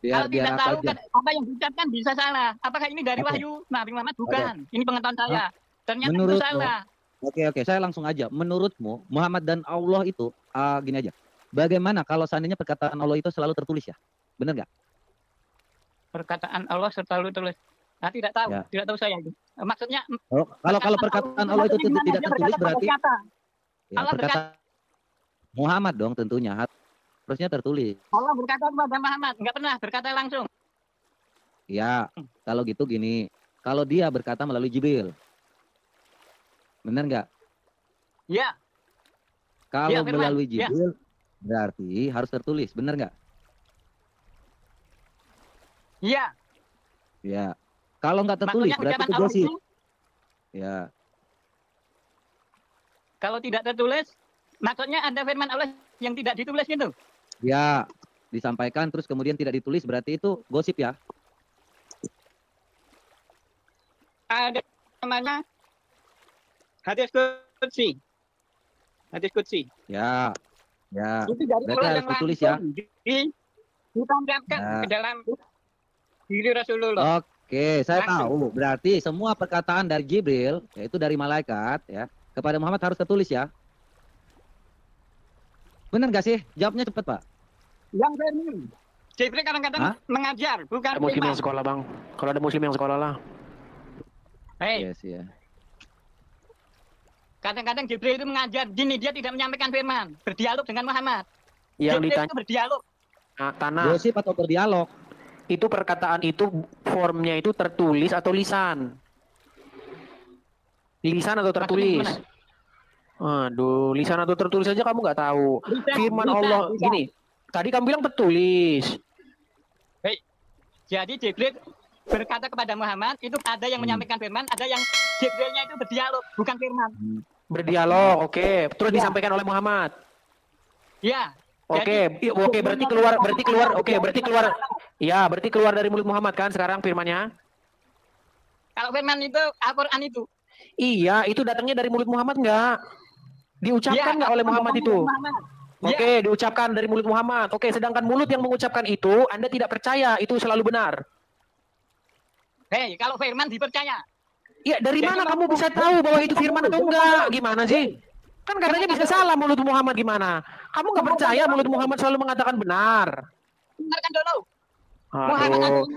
Kalau tidak tahu apa yang diucapkan bisa salah. Apakah ini dari wahyu Nabi Muhammad? Bukan. Ini pengetahuan saya. Ternyata itu salah. Oke, saya langsung aja. Menurutmu Muhammad dan Allah itu gini aja. Bagaimana kalau seandainya perkataan Allah itu selalu tertulis ya? Benar nggak? Perkataan Allah terlalu tertulis. Nah, tidak tahu, Ya. tidak tahu saya itu. Maksudnya Kalau perkataan Allah itu maksudnya gimana? tidak Dia tertulis berkata berarti berkata. ya Allah berkata, perkataan Muhammad dong tentunya harusnya tertulis. Allah berkata kepada Muhammad, enggak pernah berkata langsung. Ya, kalau gitu gini, kalau dia berkata melalui Jibril, benar nggak? Ya, Kalau Ya, firman. melalui Ya. Jibril berarti harus tertulis, benar nggak? iya. Ya. Kalau nggak tertulis Maksudnya berarti ucapan itu Allah gosip. itu Ya. kalau tidak tertulis, maksudnya ada firman Allah yang tidak ditulis gitu. Ya, disampaikan terus kemudian tidak ditulis berarti itu gosip ya. Ada namanya hadis qudsi. Hadis qudsi. Ya. Ya. Itu dari Berarti Allah harus yang ditulis ya. langsung ditampilkan Ya. ke dalam diri Rasulullah. Oke, saya Langsung. tahu. Berarti semua perkataan dari Jibril, yaitu dari malaikat, ya, kepada Muhammad harus tertulis ya. Benar nggak sih? Jawabnya cepat, Pak. Yang firman. Jibril kadang-kadang Hah? mengajar, bukan Ada muslim firman. yang sekolah, Bang. Kalau ada muslim yang sekolah lah. Hei, Yes, ya. kadang-kadang Jibril itu mengajar, gini dia tidak menyampaikan firman, berdialog dengan Muhammad. Yang Jibril ditanya itu berdialog. tanah. Gosip atau berdialog? Itu perkataan itu formnya itu tertulis atau lisan? Lisan atau tertulis? Aduh, lisan atau tertulis aja kamu nggak tahu. Firman Allah lisan. gini. Tadi kamu bilang tertulis. Hei, jadi Jibril berkata kepada Muhammad, itu ada yang menyampaikan firman, ada yang Jibrilnya itu berdialog, bukan firman. Berdialog, oke. Terus disampaikan oleh Muhammad. Ya. Oke, oke, berarti keluar, oke, berarti keluar. Ya, berarti keluar dari mulut Muhammad kan sekarang firmannya? Kalau firman itu Al-Quran itu. Iya, itu datangnya dari mulut Muhammad enggak? Diucapkan enggak oleh Muhammad itu? Oke, diucapkan dari mulut Muhammad. Oke, sedangkan mulut yang mengucapkan itu Anda tidak percaya, itu selalu benar. Hei, kalau firman dipercaya. Iya, dari mana kamu bisa tahu bahwa itu firman atau enggak? Gimana sih? Kan katanya bisa salah mulut Muhammad gimana? Kamu nggak percaya mulut Muhammad selalu mengatakan benar? Dengarkan dulu. Aduh.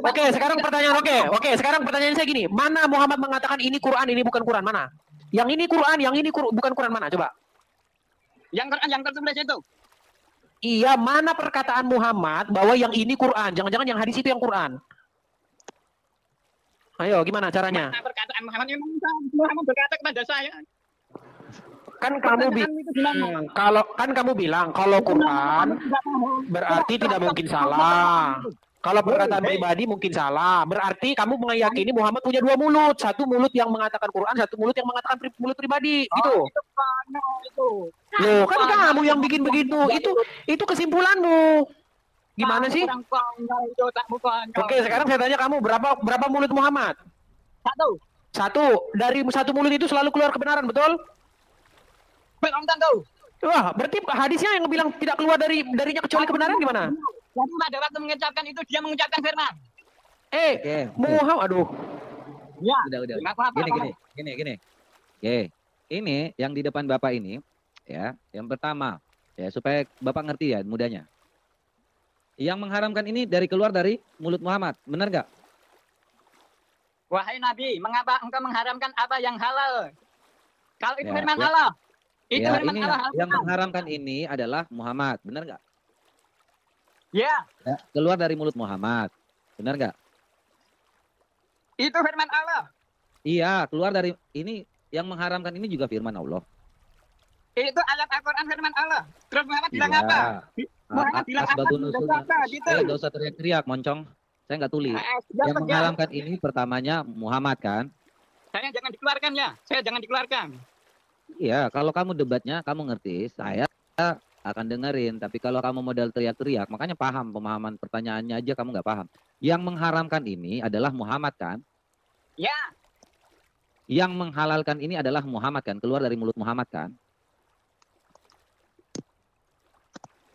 Oke, sekarang pertanyaan Oke, sekarang pertanyaan saya gini, mana Muhammad mengatakan ini Quran, ini bukan Quran, mana? Yang ini Quran, yang ini bukan Quran, mana? Coba. Yang Quran yang tertulis itu. Iya, mana perkataan Muhammad bahwa yang ini Quran? Jangan-jangan yang hadis itu yang Quran. Ayo, gimana caranya? Mana perkataan Muhammad yang Muhammad berkata kepada saya. Kan kamu bilang kalau Quran berarti tidak mungkin salah. Kalau perkataan pribadi mungkin salah. Berarti kamu meyakini Muhammad punya dua mulut, satu mulut yang mengatakan Quran, satu mulut yang mengatakan mulut pribadi, gitu. Loh, kan kamu yang bikin begitu. Itu kesimpulanmu. Gimana sih? Oke, sekarang saya tanya kamu berapa mulut Muhammad? Satu. Dari satu mulut itu selalu keluar kebenaran, betul? Belum tentu. Wah, berarti hadisnya yang bilang tidak keluar darinya kecuali kebenaran gimana? Jadi pada waktu mengucapkan itu dia mengucapkan firman. Muhammad, aduh. Ya. Udah. Gini. Oke, ini yang di depan Bapak ini, ya, yang pertama, ya supaya Bapak ngerti ya mudahnya. Yang mengharamkan ini keluar dari mulut Muhammad, benar nggak? Wahai Nabi, mengapa engkau mengharamkan apa yang halal? Kalau itu Ya, firman ya. Allah. Itu Ya, firman ini Allah. yang mengharamkan ini adalah Muhammad, benar nggak? Ya. Ya, keluar dari mulut Muhammad, benar nggak? Itu firman Allah. Iya, keluar dari ini yang mengharamkan ini juga firman Allah. Itu ayat Al-Quran firman Allah. Terus Muhammad bilang Iya. apa? Muhammad bilang apa? Asbabun nuzulnya. Gitu. Nggak usah teriak-teriak, moncong. Saya nggak tuli. Yang mengharamkan ini pertamanya Muhammad kan? Saya jangan dikeluarkan ya. Saya jangan dikeluarkan. Iya, kalau kamu debatnya, kamu ngerti, saya akan dengerin. Tapi kalau kamu modal teriak-teriak, makanya paham pemahaman pertanyaannya aja kamu nggak paham. Yang mengharamkan ini adalah Muhammad kan? Ya. Yang menghalalkan ini adalah Muhammad kan? Keluar dari mulut Muhammad kan?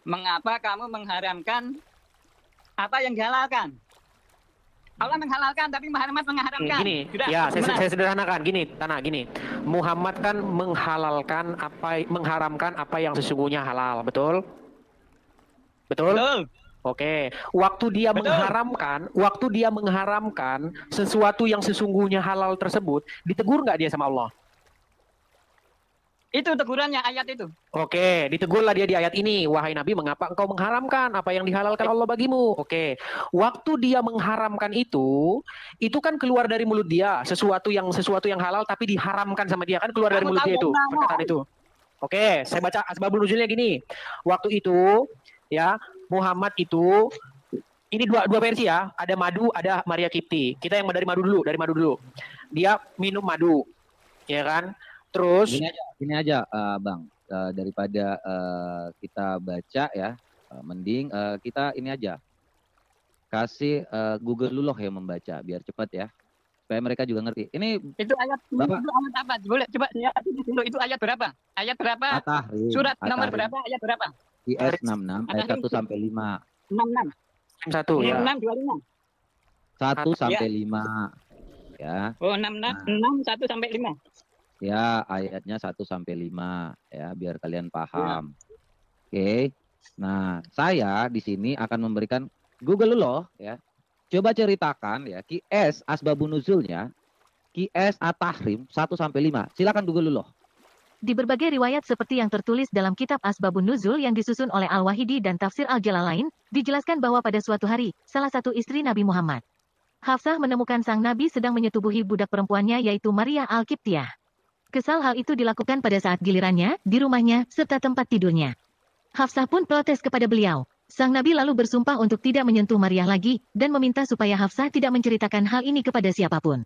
Mengapa kamu mengharamkan apa yang dihalalkan? Allah menghalalkan, tapi Muhammad mengharamkan. Gini, Sudah, ya gimana? saya sederhanakan. Gini, Muhammad kan mengharamkan apa yang sesungguhnya halal, betul? Betul? Oke, waktu dia mengharamkan sesuatu yang sesungguhnya halal tersebut, ditegur nggak dia sama Allah? Itu tegurannya ayat itu. Oke, ditegurlah dia di ayat ini. Wahai Nabi, mengapa engkau mengharamkan apa yang dihalalkan Allah bagimu? Oke, waktu dia mengharamkan itu kan keluar dari mulut dia. Sesuatu yang halal tapi diharamkan sama dia, kan keluar dari mulut dia itu. Perkataan itu. Oke, saya baca asbabun nuzulnya gini. Waktu itu, ya, Muhammad itu, ini dua versi ya. Ada madu, ada Maria Kipti. Kita yang dari madu dulu. Dia minum madu, ya kan? Terus gini aja Bang, daripada kita baca ya, mending kita ini aja kasih Google dulu yang membaca biar cepat ya, supaya mereka juga ngerti. Ini itu ayat Bapak, itu ayat apa? Boleh coba lihat dulu itu ayat berapa? Ayat berapa? At-Tahrim, Surat nomor At-Tahrim. berapa? Ayat berapa? IS 66 ayat 1 sampai 5. 66. 1 ya. 625. 1 sampai 5. Ya. Oh, 6 1 sampai 5. Ya, ayatnya 1 sampai 5 ya, biar kalian paham. Oke. Nah, saya di sini akan memberikan Google loh ya. Coba ceritakan ya QS asbabun nuzulnya, QS at-tahrim 1 sampai 5. Silakan Google loh. Di berbagai riwayat seperti yang tertulis dalam kitab Asbabun Nuzul yang disusun oleh Al-Wahidi dan Tafsir Al-Jalalain, dijelaskan bahwa pada suatu hari, salah satu istri Nabi Muhammad, Hafsah, menemukan sang Nabi sedang menyetubuhi budak perempuannya yaitu Maria Al-Qibtiyah. Kesal hal itu dilakukan pada saat gilirannya, di rumahnya, serta tempat tidurnya. Hafsah pun protes kepada beliau. Sang Nabi lalu bersumpah untuk tidak menyentuh Maria lagi, dan meminta supaya Hafsah tidak menceritakan hal ini kepada siapapun.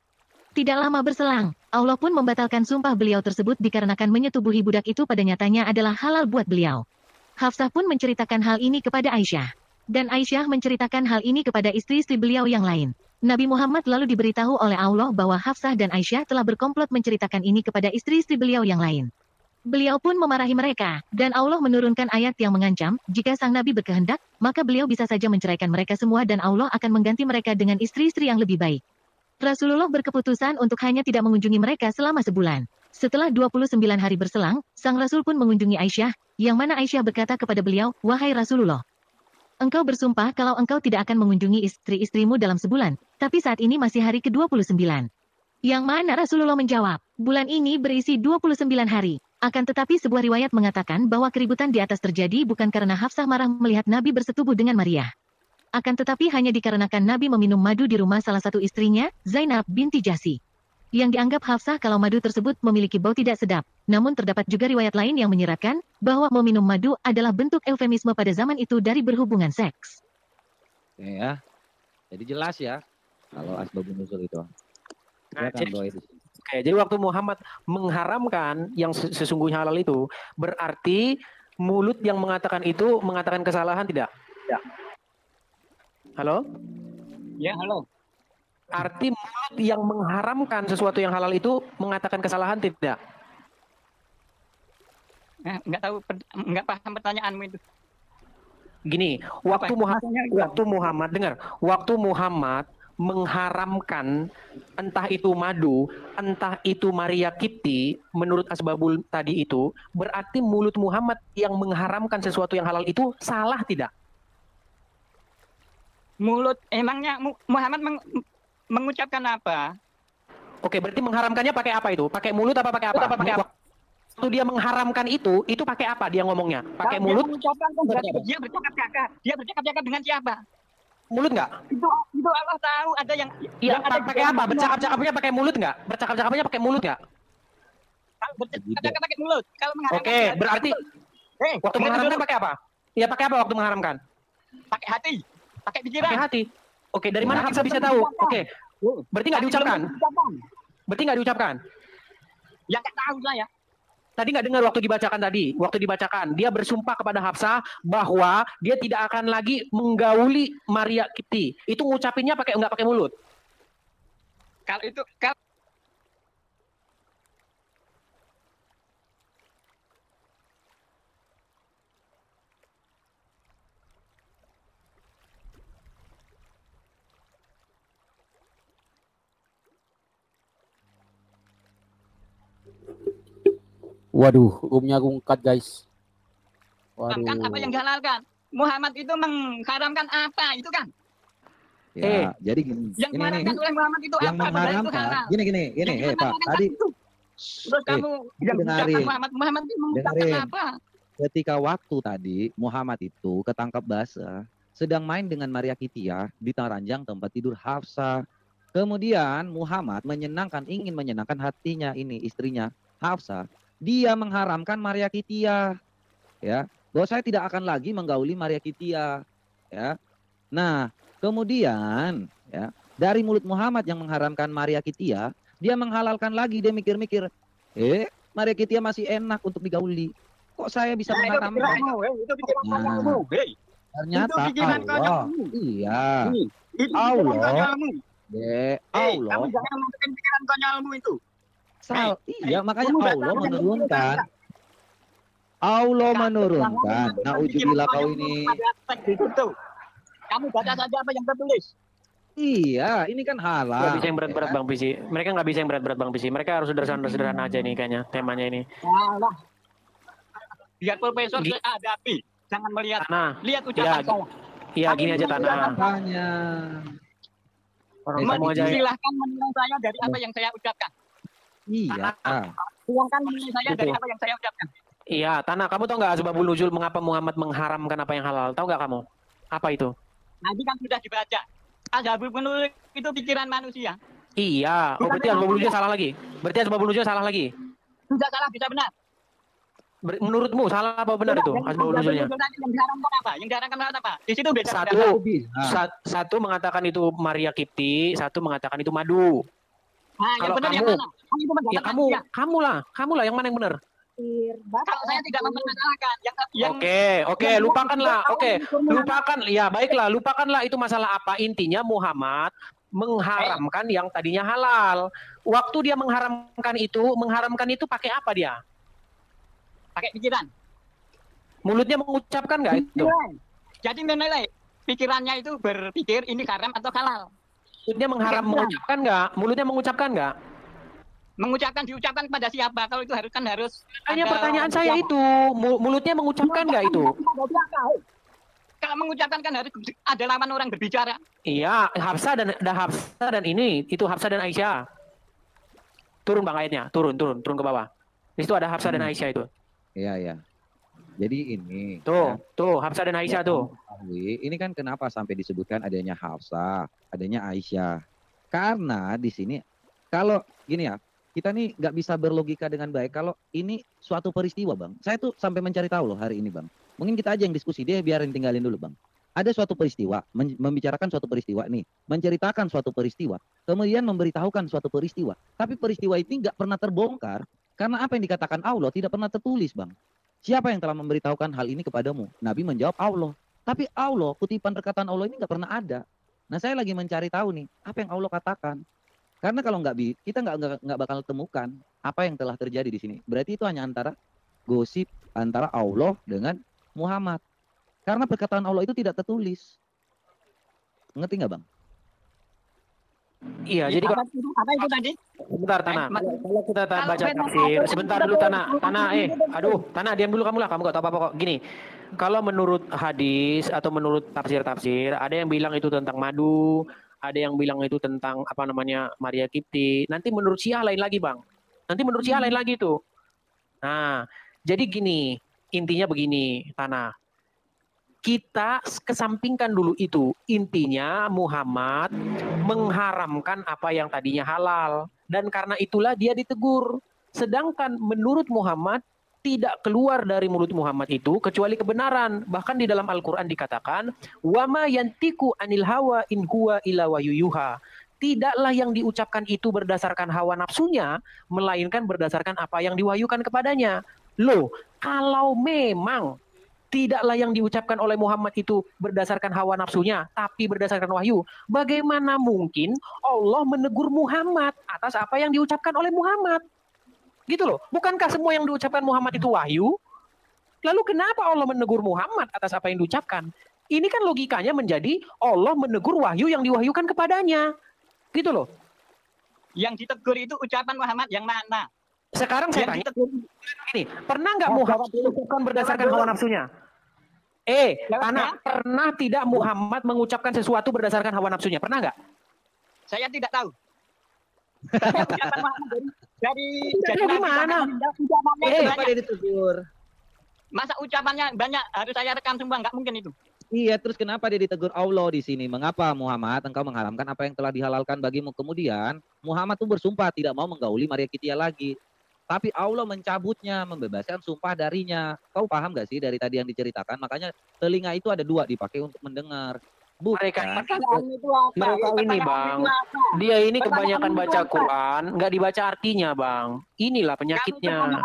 Tidak lama berselang, Allah pun membatalkan sumpah beliau tersebut dikarenakan menyetubuhi budak itu pada nyatanya adalah halal buat beliau. Hafsah pun menceritakan hal ini kepada Aisyah. Dan Aisyah menceritakan hal ini kepada istri-istri beliau yang lain. Nabi Muhammad lalu diberitahu oleh Allah bahwa Hafsah dan Aisyah telah berkomplot menceritakan ini kepada istri-istri beliau yang lain. Beliau pun memarahi mereka, dan Allah menurunkan ayat yang mengancam, jika sang Nabi berkehendak, maka beliau bisa saja menceraikan mereka semua dan Allah akan mengganti mereka dengan istri-istri yang lebih baik. Rasulullah berkeputusan untuk hanya tidak mengunjungi mereka selama sebulan. Setelah 29 hari berselang, sang Rasul pun mengunjungi Aisyah, yang mana Aisyah berkata kepada beliau, "Wahai Rasulullah, engkau bersumpah kalau engkau tidak akan mengunjungi istri-istrimu dalam sebulan, tapi saat ini masih hari ke-29. Yang mana Rasulullah menjawab, bulan ini berisi 29 hari. Akan tetapi sebuah riwayat mengatakan bahwa keributan di atas terjadi bukan karena Hafsah marah melihat Nabi bersetubuh dengan Maria. Akan tetapi hanya dikarenakan Nabi meminum madu di rumah salah satu istrinya, Zainab binti Jahsy. Yang dianggap Hafsah kalau madu tersebut memiliki bau tidak sedap. Namun terdapat juga riwayat lain yang menyiratkan bahwa meminum madu adalah bentuk eufemisme pada zaman itu dari berhubungan seks. Oke ya. Jadi jelas ya kalau asbabun nuzul itu. Jadi waktu Muhammad mengharamkan yang sesungguhnya halal itu, berarti mulut yang mengatakan itu mengatakan kesalahan tidak? Ya. Halo? Ya, halo. Arti mulut yang mengharamkan sesuatu yang halal itu mengatakan kesalahan tidak? Enggak tahu, enggak paham pertanyaanmu itu. Gini, waktu Muhammad dengar, waktu Muhammad mengharamkan entah itu madu, entah itu Maria Kipti, menurut asbabul tadi itu, berarti mulut Muhammad yang mengharamkan sesuatu yang halal itu salah tidak? Mulut, emangnya Muhammad mengucapkan apa? Oke, berarti mengharamkannya pakai apa itu? Pakai mulut apa pakai apa? Waktu dia mengharamkan itu pakai apa dia ngomongnya? Pakai mulut? Dia bercakap-cakap dengan siapa? Mulut nggak? Itu Allah tahu ada yang. Iya, pakai apa? Bercakap-cakapnya pakai mulut nggak? Bercakap-cakapnya pakai mulut nggak? Bercakap-cakap pakai mulut. Kalau mengharamkan. Oke, berarti waktu mengharamkan pakai apa? Iya, pakai apa waktu mengharamkan? Pakai hati, pakai pikiran. Pakai hati. Oke, dari mana Hafsah bisa tahu? Oke, berarti nggak diucapkan? Berarti nggak diucapkan? Ya nggak tahu saya. Tadi nggak dengar waktu dibacakan tadi. Waktu dibacakan, dia bersumpah kepada Hafsah bahwa dia tidak akan lagi menggauli Maria Kipti. Itu ngucapinnya nggak pakai mulut. Kalau itu Waduh, roomnya rungkat guys. Waduh. Kan apa yang dihalalkan? Muhammad itu mengharamkan apa itu kan? Ya, jadi gini. Yang Ini diharamkan oleh Muhammad itu yang apa? Padahal itu mengharamkan. halal. Gini, Yang Pak. diharamkan Tadi itu. Terus kamu yang mengucapkan dengerin. Muhammad itu mengucapkan Dengerin. apa? Ketika waktu tadi Muhammad itu ketangkap basah, sedang main dengan Maria Kitia di ranjang tempat tidur Hafsah. Kemudian Muhammad ingin menyenangkan hatinya ini istrinya Hafsah. Dia mengharamkan Maria Kitia, ya, bahwa saya tidak akan lagi menggauli Maria Kitia, ya. Nah, kemudian ya dari mulut Muhammad yang mengharamkan Maria Kitia, dia menghalalkan lagi, dia mikir-mikir, Maria Kitia masih enak untuk digauli. Kok saya bisa mengharamkan? Itu pikiran konyolmu. Ternyata Itu pikiran Allah, konyolmu. iya, Itu Allah, pikiran konyolmu. Allah, Kamu jangan masukin pikiran konyolmu itu. iya makanya kamu Allah baca menurunkan, Nauzubillah kau ini. Kamu baca saja apa yang tertulis. Iya, ini kan halal. Nggak bisa yang berat-berat Bang Pisi. Mereka nggak bisa yang berat-berat Bang Pisi. Mereka harus sederhana-sederhana aja nih kayaknya temanya ini. Alah. Biar profesor hadapi. Jangan melihat. Lihat ucapan saya. Iya, gini aja Tanah. Orang kamu aja. Silahkan menilai saya dari apa yang saya ucapkan. Iya. Silahkan menilai saya dari apa yang saya ucapkan. Iya, Tanah. Kamu tahu nggak asbabun nuzul mengapa Muhammad mengharamkan apa yang halal? Tahu nggak kamu? Apa itu? Nanti kan sudah dibaca. Asbabun nuzul itu pikiran manusia. Iya. Oh, berarti asbabun nuzul salah lagi. Berarti asbabun nuzul salah lagi. Tidak salah, bisa benar. Menurutmu salah apa benar itu asbabun nuzulnya? Yang diharamkan apa? Yang diharamkan apa? Di situ beda. Satu mengatakan itu Maria Kipti, satu mengatakan itu madu. Nah, yang benar yang mana? Ya kamu lah yang mana yang benar? Kalau saya tidak mempermasalahkan. Oke, lupakanlah. Lupakan. Ya, baiklah, lupakanlah itu masalah apa. Intinya Muhammad mengharamkan yang tadinya halal. Waktu dia mengharamkan itu pakai apa dia? Pakai pikiran. Mulutnya mengucapkan nggak itu? Jadi menilai pikirannya itu berpikir ini haram atau halal. Mulutnya mengucapkan nggak? Mulutnya mengucapkan nggak? Mengucapkan diucapkan kepada siapa? Kalau itu harus. Hanya pertanyaan saya itu, mulutnya mengucapkan nggak itu? Kalau mengucapkan kan harus ada lawan orang berbicara. Iya, Hafsah dan ini itu Hafsah dan Aisyah. Turun Bang ayatnya, turun ke bawah. Di situ ada Hafsah dan Aisyah itu. Iya. Jadi ini. Tuh Hafsah dan Aisyah tuh. Ini kan kenapa sampai disebutkan adanya Hafsah, adanya Aisyah. Karena di sini kalau gini ya, kita nih nggak bisa berlogika dengan baik kalau ini suatu peristiwa Bang. Saya tuh sampai mencari tahu loh hari ini Bang. Mungkin kita aja yang diskusi, dia biarin tinggalin dulu Bang. Ada suatu peristiwa, membicarakan suatu peristiwa nih, menceritakan suatu peristiwa, kemudian memberitahukan suatu peristiwa. Tapi peristiwa ini nggak pernah terbongkar karena apa yang dikatakan Allah tidak pernah tertulis Bang. Siapa yang telah memberitahukan hal ini kepadamu? Nabi menjawab Allah. Tapi Allah, kutipan perkataan Allah ini nggak pernah ada. Nah saya lagi mencari tahu nih, apa yang Allah katakan. Karena kalau kita nggak bakal temukan apa yang telah terjadi di sini. Berarti itu hanya antara gosip antara Allah dengan Muhammad. Karena perkataan Allah itu tidak tertulis. Ngerti nggak Bang? Iya, jadi apa itu tadi? Sebentar Tanah. Kalau kita baca tafsir, sebentar dulu Tanah. Tanah diam dulu kamu gak tahu apa-apa kok. Gini, kalau menurut hadis atau menurut tafsir-tafsir, ada yang bilang itu tentang madu, ada yang bilang itu tentang apa namanya Maria Kipti. Nanti menurut Syiah lain lagi Bang. Nanti menurut Syiah lain lagi tuh. Nah, jadi gini, intinya begini Tanah. Kita kesampingkan dulu itu. Intinya Muhammad mengharamkan apa yang tadinya halal. Dan karena itulah dia ditegur. Sedangkan menurut Muhammad, tidak keluar dari mulut Muhammad itu kecuali kebenaran. Bahkan di dalam Al-Quran dikatakan, وَمَا يَنْتِكُ عَنِ الْهَوَى إِنْ هُوَ إِلَّا وَيُّيُّهَا. Tidaklah yang diucapkan itu berdasarkan hawa nafsunya, melainkan berdasarkan apa yang diwahyukan kepadanya. Loh, kalau memang tidaklah yang diucapkan oleh Muhammad itu berdasarkan hawa nafsunya, tapi berdasarkan wahyu. Bagaimana mungkin Allah menegur Muhammad atas apa yang diucapkan oleh Muhammad? Gitu loh. Bukankah semua yang diucapkan Muhammad itu wahyu? Lalu kenapa Allah menegur Muhammad atas apa yang diucapkan? Ini kan logikanya menjadi Allah menegur wahyu yang diwahyukan kepadanya. Gitu loh. Yang ditegur itu ucapan Muhammad yang mana? Sekarang saya tanya, ini pernah nggak Muhammad diucapkan berdasarkan hawa nafsunya? Tanah, pernah tidak Muhammad mengucapkan sesuatu berdasarkan hawa nafsunya? Pernah nggak? Saya tidak tahu. Tapi ucapan Muhammad dari gimana? Kenapa dia ditegur? Masa ucapannya banyak harus saya rekam semua, nggak mungkin itu. Iya, terus kenapa dia ditegur Allah di sini? Mengapa Muhammad engkau mengharamkan apa yang telah dihalalkan bagimu? Kemudian Muhammad tuh bersumpah tidak mau menggauli Maria Kitia lagi. Tapi Allah mencabutnya, membebaskan sumpah darinya. Kau paham gak sih dari tadi yang diceritakan? Makanya telinga itu ada dua dipakai untuk mendengar. Mereka ini Bang, dia ini kebanyakan baca Quran, nggak dibaca artinya Bang. Inilah penyakitnya.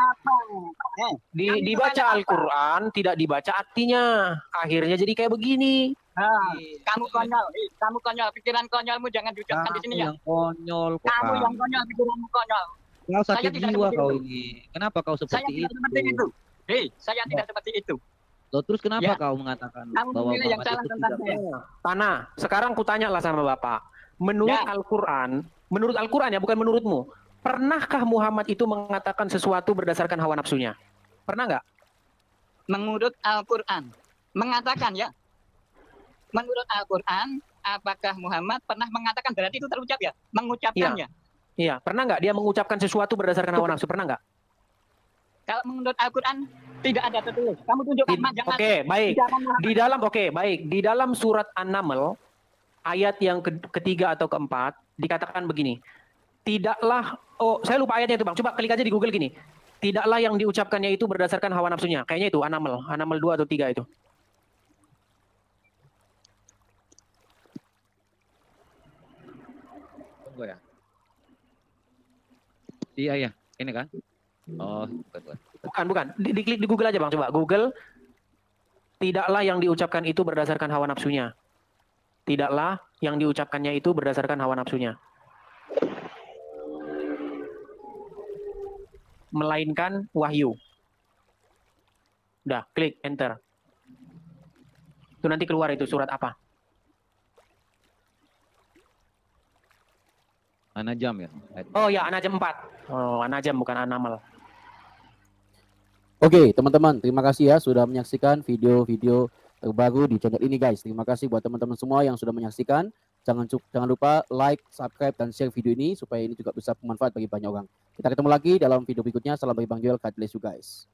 Dibaca Al-Quran, tidak dibaca artinya. Akhirnya jadi kayak begini. Kamu konyol, pikiran konyolmu jangan diucapkan di sini ya. Yang konyol, kamu yang konyol, pikiranmu konyol. Kau sakit jiwa kau ini. Kenapa kau seperti itu? Saya tidak seperti itu. Loh, terus kenapa kau mengatakan bahwa yang salah itu tentang tidak saya? Tanah, sekarang kutanyalah sama Bapak. Menurut Al-Quran ya, bukan menurutmu. Pernahkah Muhammad itu mengatakan sesuatu berdasarkan hawa nafsunya? Pernah nggak? Menurut Al-Quran. Mengatakan ya. Menurut Al-Quran, apakah Muhammad pernah mengatakan, berarti itu terucap ya? Mengucapkannya. Iya, pernah nggak dia mengucapkan sesuatu berdasarkan hawa nafsu? Pernah nggak? Kalau menurut Al-Quran tidak ada tertulis. Kamu tunjukkan jangan. Baik. Di dalam surat An-Naml ayat yang ketiga atau keempat dikatakan begini. Tidaklah, saya lupa ayatnya itu Bang. Coba klik aja di Google gini. Tidaklah yang diucapkannya itu berdasarkan hawa nafsunya. Kayaknya itu An-Naml 2 atau 3 itu. Tunggu ya. Iya, ini kan? Oh, bukan. Diklik di Google aja Bang, coba Google. Tidaklah yang diucapkan itu berdasarkan hawa nafsunya. Tidaklah yang diucapkannya itu berdasarkan hawa nafsunya. Melainkan wahyu. Udah, klik enter. Itu nanti keluar itu surat apa? An-Najm ya? Oh ya, An-Najm 4. Oh, An-Najm bukan An-Naml. Oke, teman-teman, terima kasih ya sudah menyaksikan video-video terbaru di channel ini guys. Terima kasih buat teman-teman semua yang sudah menyaksikan. Jangan lupa like, subscribe, dan share video ini supaya ini juga bisa bermanfaat bagi banyak orang. Kita ketemu lagi dalam video berikutnya. Salam dari Bang Joel, God bless you guys.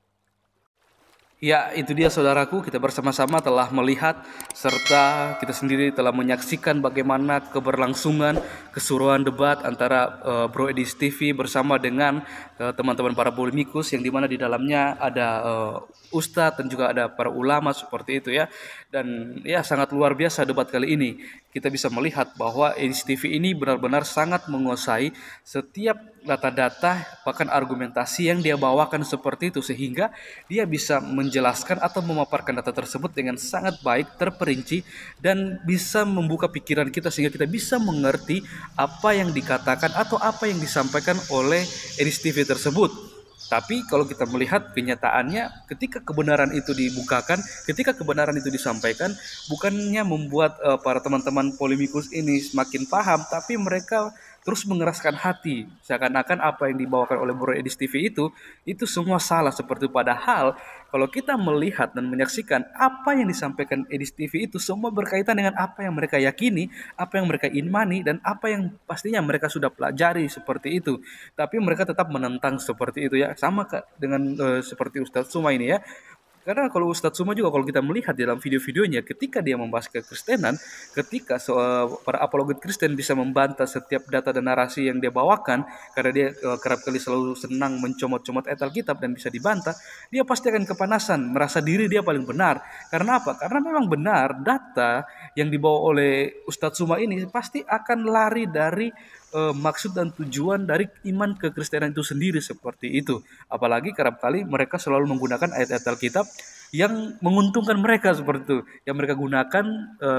Ya, itu dia saudaraku, kita bersama-sama telah melihat serta kita sendiri telah menyaksikan bagaimana keberlangsungan keseruan debat antara Bro Edis TV bersama dengan teman-teman para polemikus yang dimana di dalamnya ada ustadz dan juga ada para ulama seperti itu ya. Dan ya sangat luar biasa debat kali ini. Kita bisa melihat bahwa Edis TV ini benar-benar sangat menguasai setiap data-data bahkan argumentasi yang dia bawakan seperti itu sehingga dia bisa menjelaskan atau memaparkan data tersebut dengan sangat baik, terperinci dan bisa membuka pikiran kita sehingga kita bisa mengerti apa yang dikatakan atau apa yang disampaikan oleh Edis TV tersebut. Tapi kalau kita melihat kenyataannya ketika kebenaran itu dibukakan, ketika kebenaran itu disampaikan, bukannya membuat para teman-teman polemikus ini semakin paham, tapi mereka terus mengeraskan hati. Seakan-akan apa yang dibawakan oleh Bro Edis TV itu semua salah. Seperti padahal kalau kita melihat dan menyaksikan apa yang disampaikan Edis TV itu semua berkaitan dengan apa yang mereka yakini, apa yang mereka imani, dan apa yang pastinya mereka sudah pelajari seperti itu. Tapi mereka tetap menentang seperti itu ya. Sama dengan seperti Ustadz Suma ini ya. Karena kalau Ustadz Suma juga kalau kita melihat dalam video-videonya ketika dia membahas kekristenan, ketika para apologet Kristen bisa membantah setiap data dan narasi yang dia bawakan karena dia kerap kali selalu senang mencomot-comot ayat Alkitab dan bisa dibantah, dia pasti akan kepanasan, merasa diri dia paling benar. Karena apa? Karena memang benar data yang dibawa oleh Ustadz Suma ini pasti akan lari dari maksud dan tujuan dari iman kekristenan itu sendiri seperti itu. Apalagi kerap kali mereka selalu menggunakan ayat-ayat Alkitab yang menguntungkan mereka seperti itu. Yang mereka gunakan,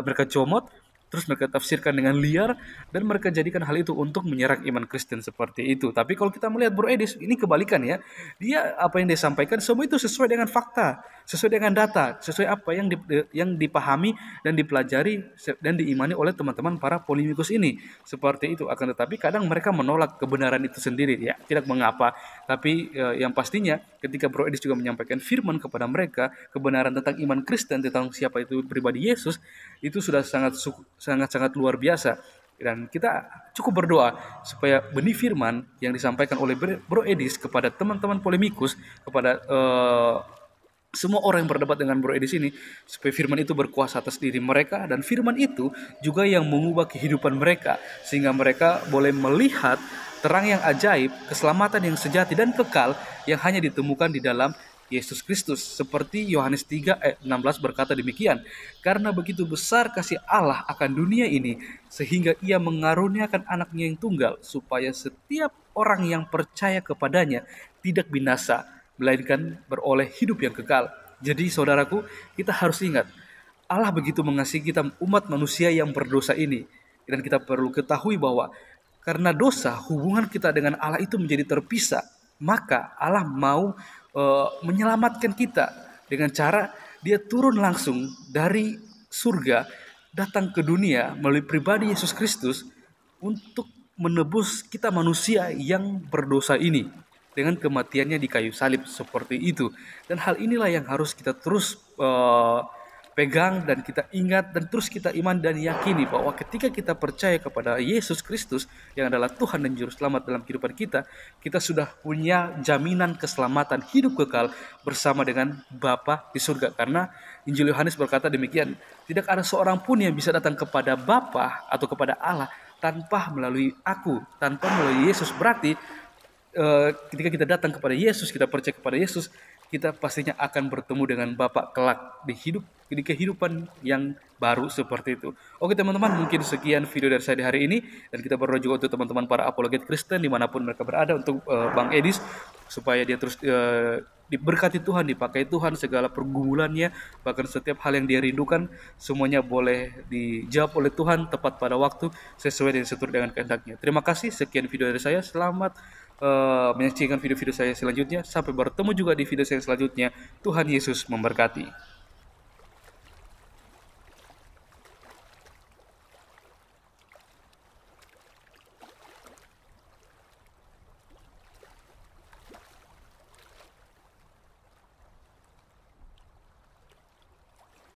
mereka comot, terus mereka tafsirkan dengan liar dan mereka jadikan hal itu untuk menyerang iman Kristen seperti itu. Tapi kalau kita melihat Bro Edis, ini kebalikan ya. Dia apa yang dia sampaikan semua itu sesuai dengan fakta, sesuai dengan data, sesuai apa yang dipahami dan dipelajari dan diimani oleh teman-teman para polemikus ini. Seperti itu. Akan tetapi kadang mereka menolak kebenaran itu sendiri, ya tidak mengapa. Tapi yang pastinya ketika Bro Edis juga menyampaikan firman kepada mereka, kebenaran tentang iman Kristen, tentang siapa itu pribadi Yesus, itu sudah sangat luar biasa. Dan kita cukup berdoa supaya benih firman yang disampaikan oleh Bro Edis kepada teman-teman polemikus, kepada semua orang yang berdebat dengan Bro Edis ini, supaya firman itu berkuasa atas diri mereka, dan firman itu juga yang mengubah kehidupan mereka, sehingga mereka boleh melihat terang yang ajaib, keselamatan yang sejati dan kekal yang hanya ditemukan di dalam Yesus Kristus. Seperti Yohanes 3 ayat 16 berkata demikian, karena begitu besar kasih Allah akan dunia ini, sehingga ia mengaruniakan anaknya yang tunggal, supaya setiap orang yang percaya kepadanya tidak binasa, melainkan beroleh hidup yang kekal. Jadi saudaraku, kita harus ingat, Allah begitu mengasihi kita umat manusia yang berdosa ini. Dan kita perlu ketahui bahwa karena dosa, hubungan kita dengan Allah itu menjadi terpisah. Maka Allah mau menyelamatkan kita dengan cara Dia turun langsung dari surga, datang ke dunia melalui pribadi Yesus Kristus untuk menebus kita manusia yang berdosa ini dengan kematiannya di kayu salib, seperti itu. Dan hal inilah yang harus kita terus pegang dan kita ingat dan terus kita iman dan yakini bahwa ketika kita percaya kepada Yesus Kristus yang adalah Tuhan dan Juru Selamat dalam kehidupan kita, kita sudah punya jaminan keselamatan hidup kekal bersama dengan Bapa di surga. Karena Injil Yohanes berkata demikian, tidak ada seorang pun yang bisa datang kepada Bapa atau kepada Allah tanpa melalui aku, tanpa melalui Yesus. Berarti ketika kita datang kepada Yesus, kita percaya kepada Yesus, kita pastinya akan bertemu dengan Bapa kelak di kehidupan yang baru, seperti itu. Oke teman-teman, mungkin sekian video dari saya di hari ini, dan kita berdoa juga untuk teman-teman para apologet Kristen dimanapun mereka berada, untuk Bang Edis supaya dia terus diberkati Tuhan, dipakai Tuhan, segala pergumulannya, bahkan setiap hal yang dia rindukan semuanya boleh dijawab oleh Tuhan tepat pada waktu, sesuai dan seturut dengan kehendaknya. Terima kasih, sekian video dari saya. Selamat menyaksikan video-video saya selanjutnya. Sampai bertemu juga di video saya selanjutnya. Tuhan Yesus memberkati.